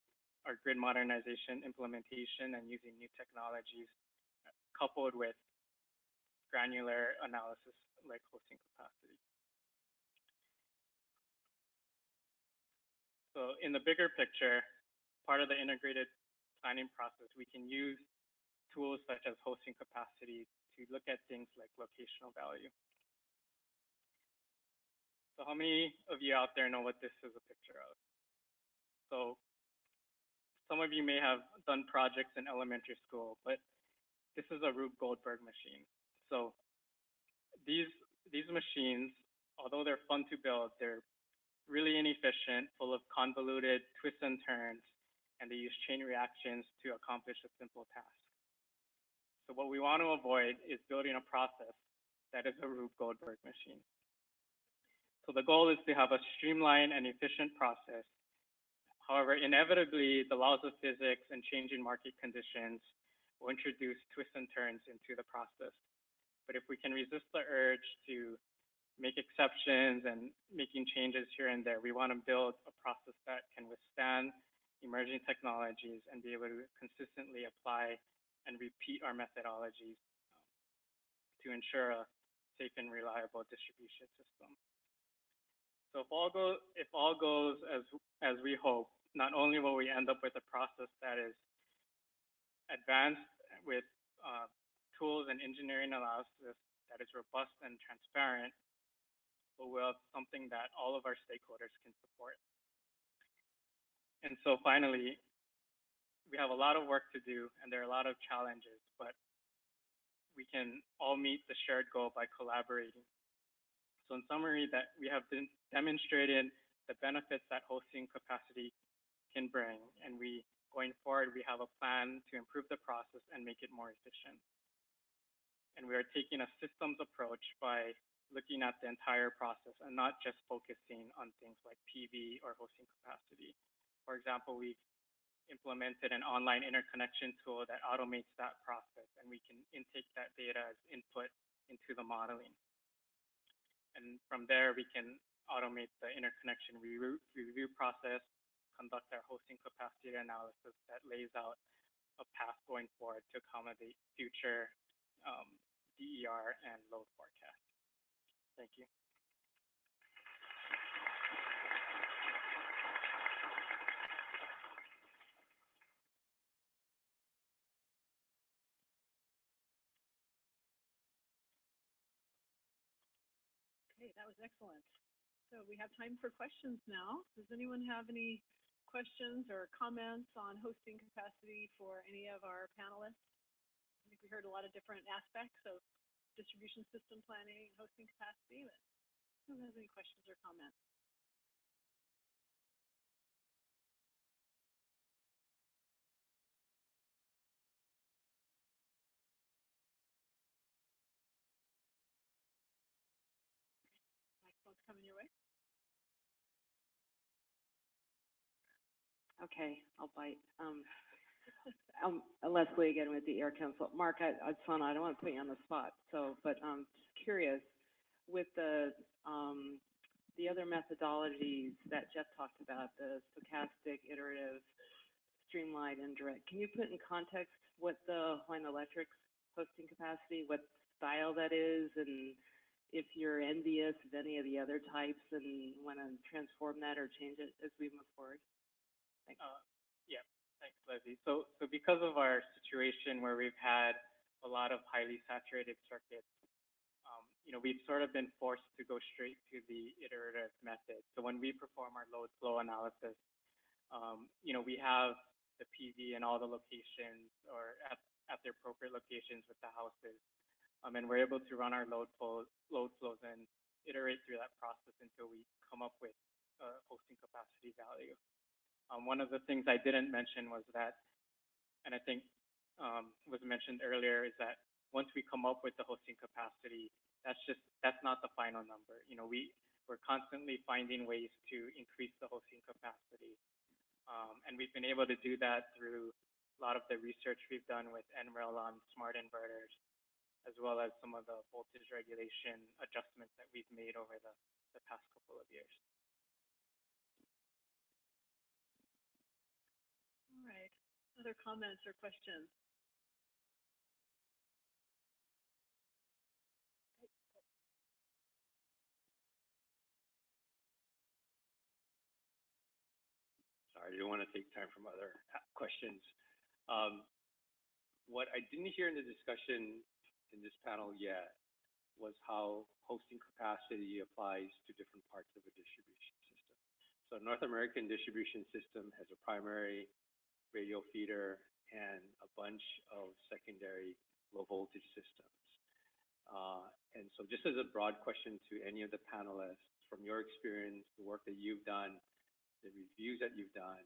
our grid modernization implementation and using new technologies, coupled with granular analysis like hosting capacity. So in the bigger picture, part of the integrated planning process, we can use tools such as hosting capacity to look at things like locational value. So how many of you out there know what this is a picture of? So some of you may have done projects in elementary school, but this is a Rube Goldberg machine. So these these machines, although they're fun to build, they're really inefficient, full of convoluted twists and turns, and they use chain reactions to accomplish a simple task. So what we want to avoid is building a process that is a Rube Goldberg machine. So the goal is to have a streamlined and efficient process. However, inevitably, the laws of physics and changing market conditions will introduce twists and turns into the process. But if we can resist the urge to make exceptions and making changes here and there, we want to build a process that can withstand emerging technologies and be able to consistently apply and repeat our methodologies to ensure a safe and reliable distribution system. So if all goes as we hope, not only will we end up with a process that is advanced with tools and engineering analysis that is robust and transparent, but we'll have something that all of our stakeholders can support. And so finally, we have a lot of work to do and there are a lot of challenges, but we can all meet the shared goal by collaborating. So in summary, that we have demonstrated the benefits that hosting capacity can bring, and going forward, we have a plan to improve the process and make it more efficient. And we are taking a systems approach by looking at the entire process and not just focusing on things like PV or hosting capacity. For example, we've implemented an online interconnection tool that automates that process, and we can intake that data as input into the modeling. And from there, we can automate the interconnection review process, conduct our hosting capacity analysis that lays out a path going forward to accommodate future DER and load forecast. Thank you. Okay, that was excellent. So we have time for questions now. Does anyone have any questions or comments on hosting capacity for any of our panelists? I think we heard a lot of different aspects of distribution system planning and hosting capacity, but who has any questions or comments? Microphone's coming your way. Okay, I'll bite. I'm Leslie again with the Air Council. Mark, I don't want to put you on the spot. So, but just curious, with the other methodologies that Jeff talked about, the stochastic, iterative, streamlined, indirect, can you put in context what the Hawaiian Electric's hosting capacity, what style that is, and if you're envious of any of the other types and want to transform that or change it as we move forward? Thanks. Yeah, thanks, Leslie. So because of our situation where we've had a lot of highly saturated circuits, we've sort of been forced to go straight to the iterative method. So when we perform our load flow analysis, we have the PV in all the locations or at the appropriate locations with the houses. And we're able to run our load flows and iterate through that process until we come up with a hosting capacity value. One of the things I didn't mention was that, and I think was mentioned earlier, is that once we come up with the hosting capacity, that's not the final number. We're constantly finding ways to increase the hosting capacity. And we've been able to do that through a lot of the research we've done with NREL on smart inverters, as well as some of the voltage regulation adjustments that we've made over the past couple of years. All right, other comments or questions? Sorry, I don't want to take time from other questions. What I didn't hear in the discussion in this panel yet was how hosting capacity applies to different parts of a distribution system. So North American distribution system has a primary radial feeder and a bunch of secondary low voltage systems. And so just as a broad question to any of the panelists, from your experience, the work that you've done, the reviews that you've done,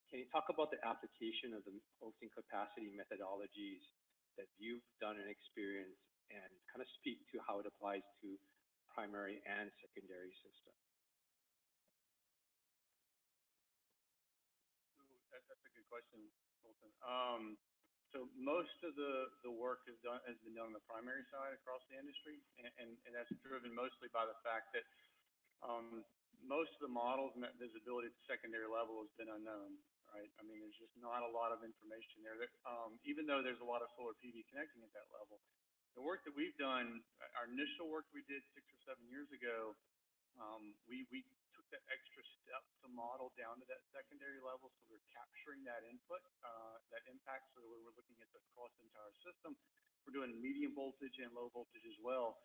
can you talk about the application of the hosting capacity methodologies that you've done and experienced, and kind of speak to how it applies to primary and secondary systems? That's a good question, Colton. So most of the work has been done on the primary side across the industry, and that's driven mostly by the fact that most of the models and that visibility at the secondary level has been unknown, right? I mean, there's just not a lot of information there. Even though there's a lot of solar PV connecting at that level, the work that we've done, our initial work we did 6 or 7 years ago, we took that extra step to model down to that secondary level, so we're capturing that input, that impact, so that we're looking at the across the entire system. We're doing medium voltage and low voltage as well.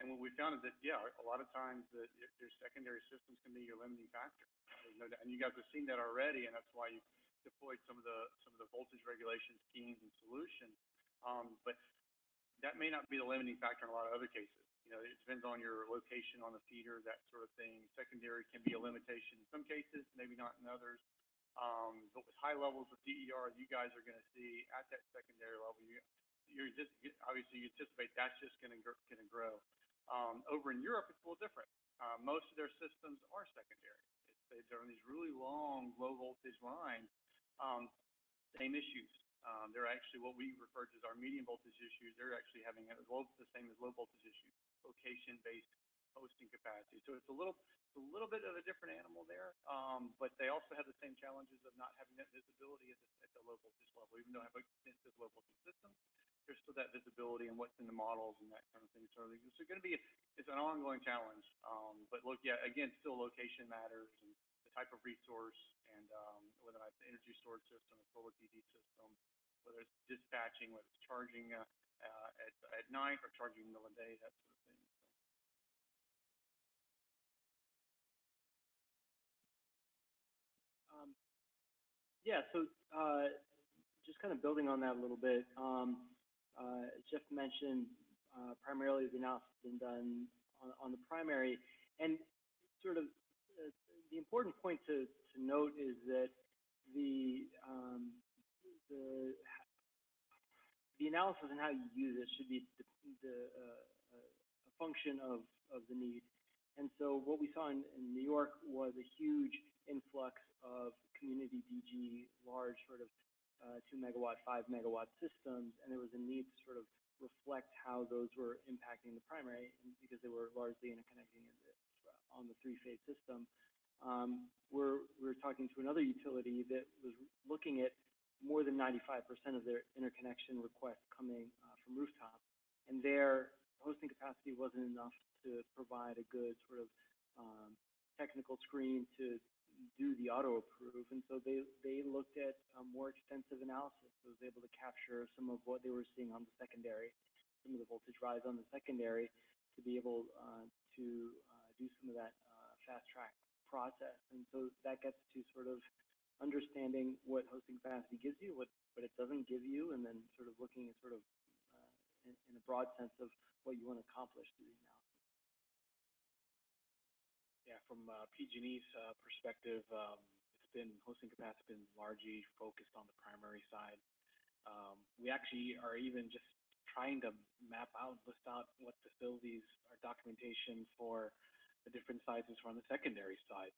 And what we found is that, yeah, a lot of times your secondary systems can be your limiting factor. And you guys have seen that already, and that's why you deployed some of the voltage regulation schemes and solutions. But that may not be the limiting factor in a lot of other cases. You know, it depends on your location on the feeder, that sort of thing. Secondary can be a limitation in some cases, maybe not in others. But with high levels of DER, you guys are going to see at that secondary level, you're just obviously you anticipate that's just going to grow. Over in Europe, it's a little different. Most of their systems are secondary. They're on these really long, low voltage lines. Same issues. They're actually what we refer to as our medium voltage issues. They're actually having the same as low voltage issues, location-based hosting capacity. So it's a little bit of a different animal there, but they also have the same challenges of not having that visibility at the low voltage level. Even though I have a extensive low voltage system, there's still that visibility and what's in the models and that kind of thing. So it's going to be it's an ongoing challenge. But look, yeah, again, still location matters and the type of resource, and whether it's the energy storage system, a solar PV system, whether it's dispatching, whether it's charging at night or charging in the middle of the day, that sort of thing. Yeah, so just kind of building on that a little bit, as Jeff mentioned, primarily the analysis has been done on the primary, and sort of the important point to note is that the analysis and how you use it should be a function of the need. And so what we saw in New York was a huge influx of community DG, large sort of 2 megawatt, 5 megawatt systems, and there was a need to sort of reflect how those were impacting the primary, because they were largely interconnecting on the three-phase system. We're talking to another utility that was looking at more than 95% of their interconnection requests coming from rooftop, and their hosting capacity wasn't enough to provide a good sort of technical screen to do the auto approve, and so they looked at a more extensive analysis. It was able to capture some of what they were seeing on the secondary, some of the voltage rise on the secondary, to be able to do some of that fast track process. And so that gets to sort of understanding what hosting capacity gives you, what it doesn't give you, and then sort of looking at sort of in a broad sense of what you want to accomplish through the analysis. Yeah, from PG&E's perspective, hosting capacity has been largely focused on the primary side. We actually are even just trying to list out what facilities are documentation for the different sizes from the secondary side.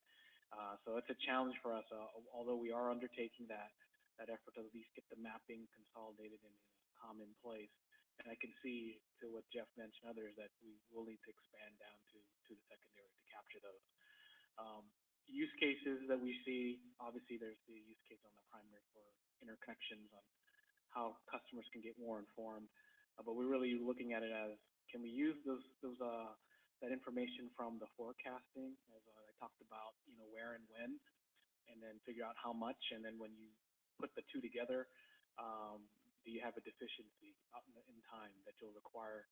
So it's a challenge for us, although we are undertaking that effort to at least get the mapping consolidated in a common place. And I can see, to what Jeff mentioned, others, that we will need to expand down to the secondary to capture those. Use cases that we see, obviously there's the use case on the primary for interconnections on how customers can get more informed. But we're really looking at it as, can we use that information from the forecasting, as I talked about, where and when, and then figure out how much, and then when you put the two together, do you have a deficiency in time that you'll require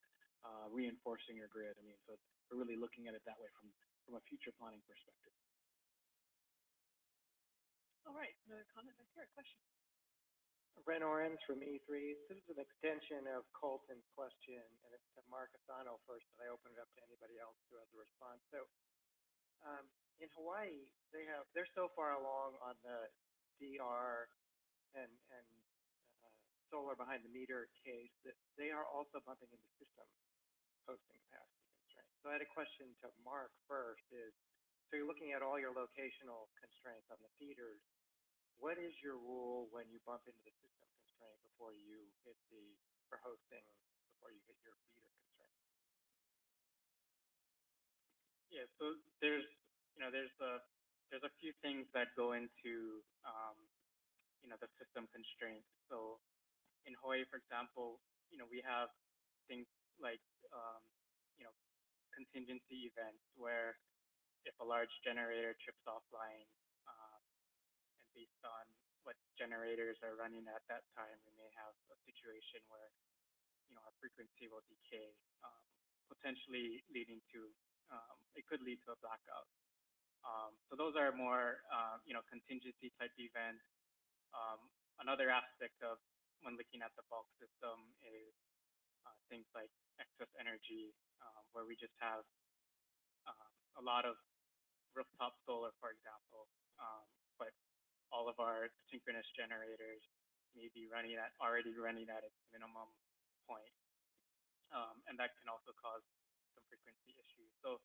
reinforcing your grid? I mean, so we're really looking at it that way from a future planning perspective. All right, another comment back here, question. Ren Orens from E3. This is an extension of Colton's question, and it's to Mark Asano first, but I open it up to anybody else who has a response. So in Hawaii, they're so far along on the DR and solar behind the meter case that they are also bumping into system hosting capacity constraints. So I had a question to Mark first is, so you're looking at all your locational constraints on the feeders. What is your rule when you bump into the system constraint before you hit for hosting, before you hit your feeder constraint? Yeah, so there's a few things that go into the system constraints. So in Hawaii, for example, we have things like contingency events where if a large generator trips offline, and based on what generators are running at that time, we may have a situation where our frequency will decay, potentially leading to it could lead to a blackout. So those are more contingency type events. Another aspect of when looking at the bulk system is things like excess energy, where we just have a lot of rooftop solar, for example, but all of our synchronous generators may be already running at its minimum point, and that can also cause some frequency issues. So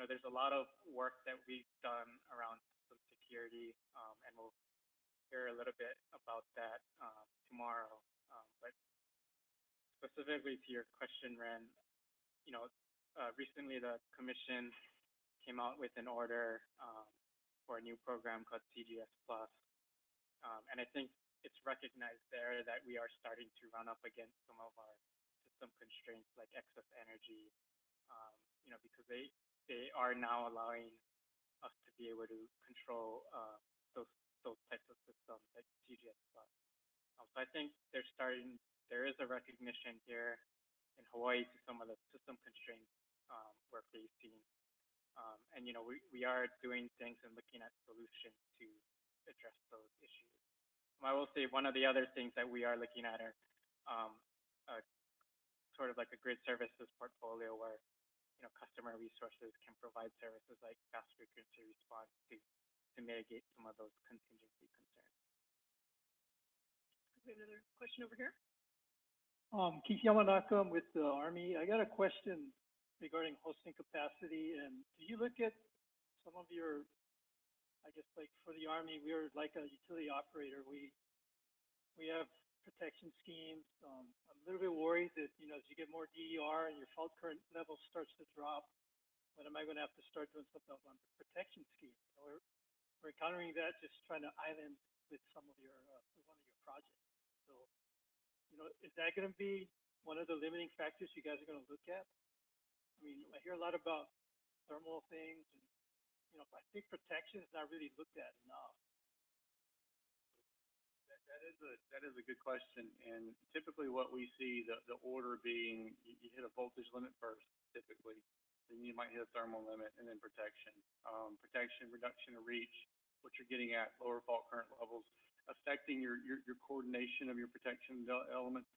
there's a lot of work that we've done around system security, and we'll hear a little bit about that tomorrow. But specifically to your question, Ren, recently the commission came out with an order for a new program called CGS Plus, and I think it's recognized there that we are starting to run up against some of our system constraints like excess energy, because they are now allowing us to be able to control those types of systems like CGS Plus. So I think there is a recognition here in Hawaii to some of the system constraints we're facing, and we are doing things and looking at solutions to address those issues. I will say one of the other things that we are looking at are sort of like a grid services portfolio where customer resources can provide services like fast frequency response to mitigate some of those contingency concerns. We have another question over here. Keith Yamanaka, I'm with the Army. I got a question regarding hosting capacity. And do you look at some of your, I guess like for the Army, we're like a utility operator. We have protection schemes. I'm a little bit worried that, as you get more DER and your fault current level starts to drop, when am I going to have to start doing something on the protection scheme? We're encountering that just trying to island with some of your, one of your projects. So, is that going to be one of the limiting factors you guys are going to look at? I mean, I hear a lot about thermal things, and, I think protection is not really looked at enough. That is a good question, and typically what we see the order being you hit a voltage limit first, typically, then you might hit a thermal limit, and then protection. Protection, reduction of reach, what you're getting at, lower fault current levels, affecting your coordination of your protection elements.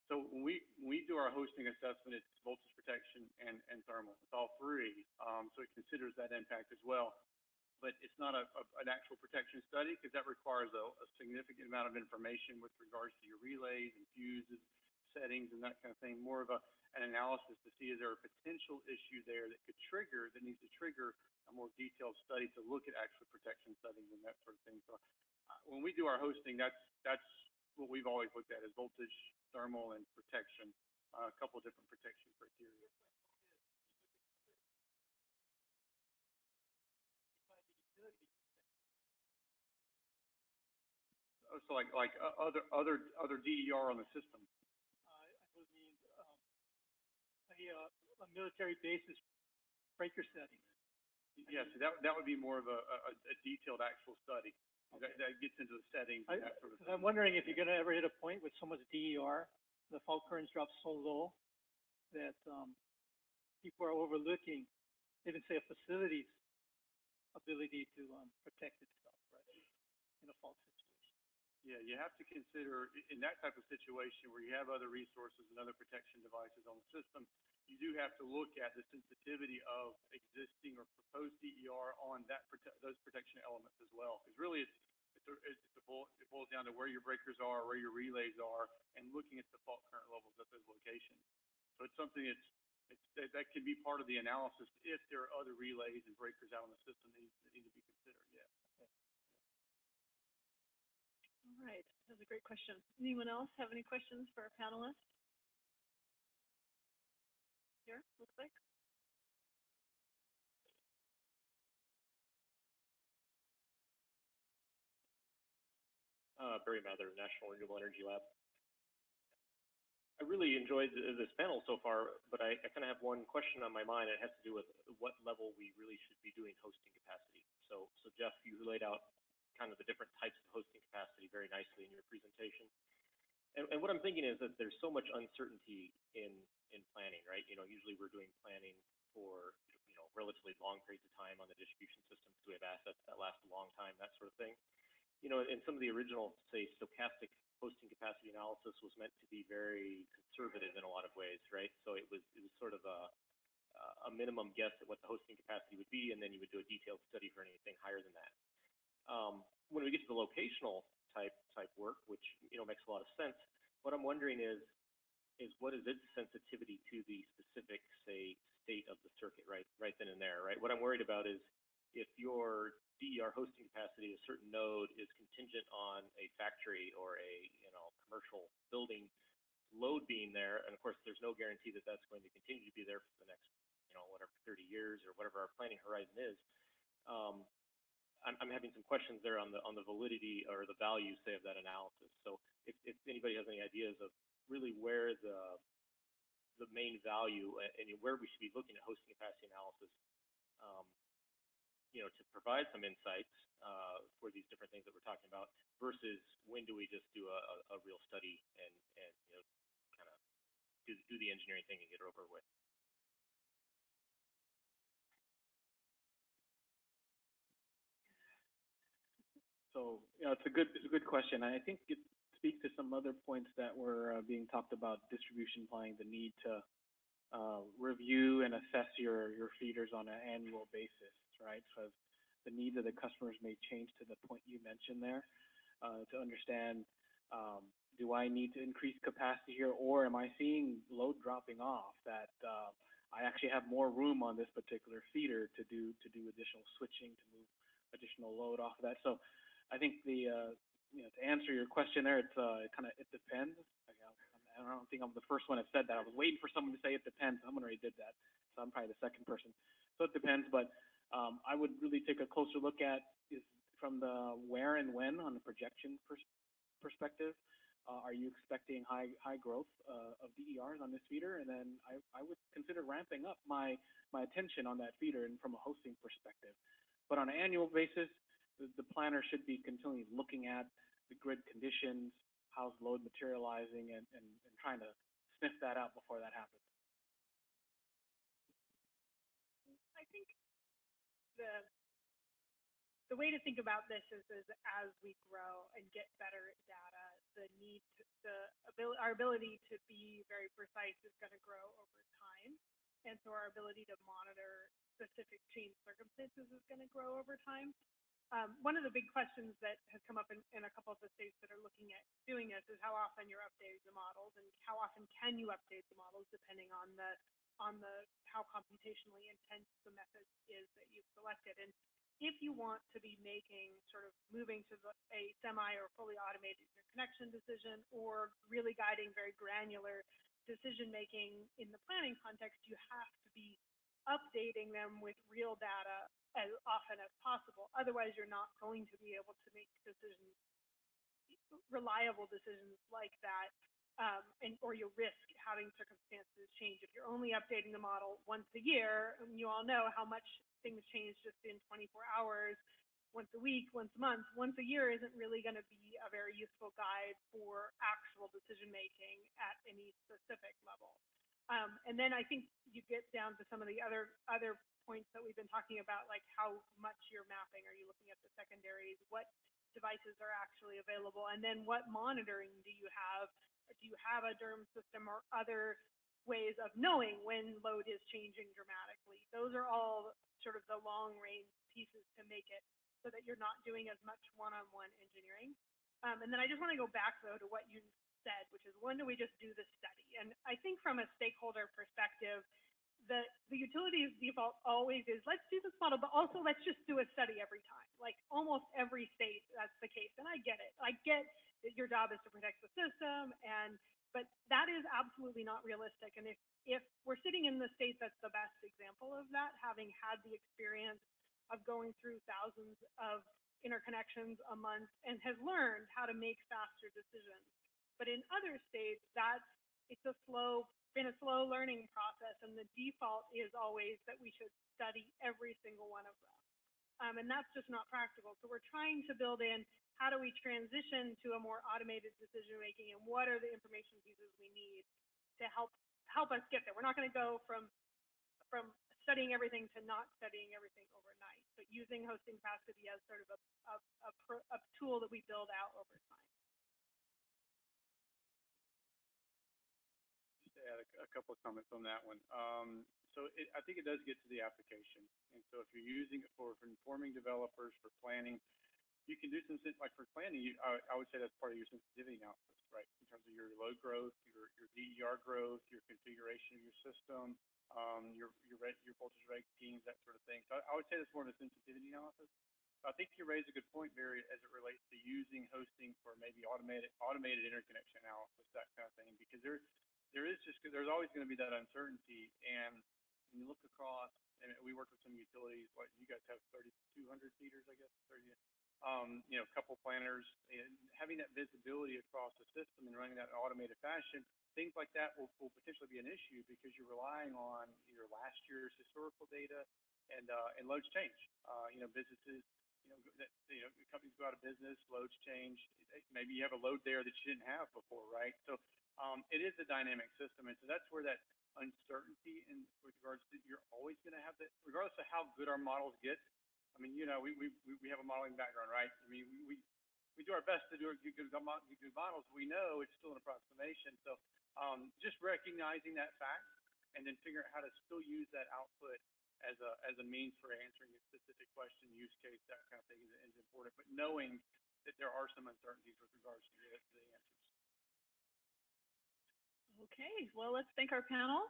So when we do our hosting assessment, it's voltage protection and thermal. It's all three, so it considers that impact as well. But it's not an actual protection study because that requires a significant amount of information with regards to your relays and fuses, settings, and that kind of thing. More of an analysis to see is there a potential issue there that needs to trigger a more detailed study to look at actual protection settings and that sort of thing. So when we do our hosting, that's what we've always looked at is voltage, thermal, and protection, a couple of different protection criteria. So like other DER on the system. I would mean a military basis breaker settings. Yes, yeah, so that would be more of a detailed actual study. Okay. That gets into the settings and that sort of thing. I'm wondering if you're going to ever hit a point with so much DER, the fault currents drop so low that people are overlooking, even say a facility's ability to protect itself, right, in a fault situation. Yeah, you have to consider in that type of situation where you have other resources and other protection devices on the system, you do have to look at the sensitivity of existing or proposed DER on those protection elements as well. Because really, it boils down to where your breakers are, where your relays are, and looking at the fault current levels at those locations. So it's something that can be part of the analysis if there are other relays and breakers out on the system that need to be considered. Yeah. All right, that's a great question. Anyone else have any questions for our panelists? Here, looks like. Barry Mather, National Renewable Energy Lab. I really enjoyed this panel so far, but I kind of have one question on my mind. It has to do with what level we really should be doing hosting capacity. So Jeff, you laid out kind of the different types of hosting capacity very nicely in your presentation. And what I'm thinking is that there's so much uncertainty in planning, right? You know, usually we're doing planning for, you know, relatively long periods of time on the distribution system because we have assets that last a long time, that sort of thing. You know, in some of the original, say, stochastic hosting capacity analysis was meant to be very conservative in a lot of ways, right? So it was sort of a minimum guess at what the hosting capacity would be, and then you would do a detailed study for anything higher than that. When we get to the locational type work, which, you know, makes a lot of sense, what I'm wondering is what is its sensitivity to the specific, say, state of the circuit, right then and there, right? What I'm worried about is if your DER hosting capacity at a certain node is contingent on a factory or a, you know, commercial building load being there, and of course there's no guarantee that that's going to continue to be there for the next, you know, whatever 30 years or whatever our planning horizon is. I'm having some questions there on the validity or the value, say, of that analysis. So if anybody has any ideas of really where the main value and where we should be looking at hosting capacity analysis, you know, to provide some insights for these different things that we're talking about, versus when do we just do a real study and you know, kind of do the engineering thing and get it over with. So, you know, it's a good question. I think it speaks to some other points that were being talked about distribution planning, the need to review and assess your feeders on an annual basis, right? So the needs of the customers may change to the point you mentioned there, to understand, do I need to increase capacity here, or am I seeing load dropping off that I actually have more room on this particular feeder to do additional switching, to move additional load off of that. So I think you know, to answer your question there, it depends. I don't think I'm the first one that said that. I was waiting for someone to say it depends. Someone already did that, so I'm probably the second person. So it depends, but I would really take a closer look at is from the where and when on the projection perspective. Are you expecting high growth of DERs on this feeder? And then I would consider ramping up my attention on that feeder and from a hosting perspective. But on an annual basis, the planner should be continually looking at the grid conditions, how's load materializing, and trying to sniff that out before that happens. I think the way to think about this is as we grow and get better at data, our ability to be very precise is going to grow over time. And so our ability to monitor specific change circumstances is going to grow over time. One of the big questions that has come up in a couple of the states that are looking at doing this is how often you're updating the models, and how often can you update the models depending on how computationally intense the method is that you've selected. And if you want to be making moving to a semi or fully automated interconnection decision, or really guiding very granular decision making in the planning context, you have to be updating them with real data as often as possible. Otherwise, you're not going to be able to make decisions, reliable decisions like that, or you'll risk having circumstances change. If you're only updating the model once a year, and you all know how much things change just in 24 hours, once a week, once a month, once a year isn't really going to be a very useful guide for actual decision making at any specific level. And then I think you get down to some of the other points that we've been talking about, like how much you're mapping. Are you looking at the secondaries? What devices are actually available, and then what monitoring do you have? Do you have a DERM system or other ways of knowing when load is changing dramatically? Those are all sort of the long range pieces to make it so that you're not doing as much one-on-one engineering. And then I just want to go back though to what you said, which is when do we just do the study? And I think from a stakeholder perspective, the utility's default always is, let's do this model, but also let's just do a study every time. Like almost every state, that's the case. And I get it. I get that your job is to protect the system, but that is absolutely not realistic. And if we're sitting in the state that's the best example of that, having had the experience of going through thousands of interconnections a month and has learned how to make faster decisions. But in other states, it's been a slow learning process, and the default is always that we should study every single one of them. And that's just not practical. So we're trying to build in, how do we transition to a more automated decision making, and what are the information pieces we need to help us get there? We're not going to go from studying everything to not studying everything overnight, but using hosting capacity as sort of a tool that we build out over time. Add a couple of comments on that one. I think it does get to the application. And so if you're using it for informing developers, for planning, you can do some, like for planning, I would say that's part of your sensitivity analysis, right? In terms of your load growth, your DER growth, your configuration of your system, your voltage reg schemes, that sort of thing. So I would say that's more of a sensitivity analysis. I think you raise a good point, Barry, as it relates to using hosting for maybe automated interconnection analysis, that kind of thing, because there's always going to be that uncertainty. And when you look across, and we work with some utilities, like you guys have 3,200 feeders, I guess, 30, a couple planners, and having that visibility across the system and running that in an automated fashion, things like that will potentially be an issue because you're relying on either last year's historical data and loads change. Businesses, companies go out of business, loads change. Maybe you have a load there that you didn't have before, right? So it is a dynamic system, and so that's where that uncertainty with regards to, you're always going to have that, regardless of how good our models get. I mean, we have a modeling background, right? I mean, we do our best to do good models. We know it's still an approximation. So just recognizing that fact and then figuring out how to still use that output as a means for answering a specific question, use case, that kind of thing is important. But knowing that there are some uncertainties with regards to the answers. Okay, well, let's thank our panel.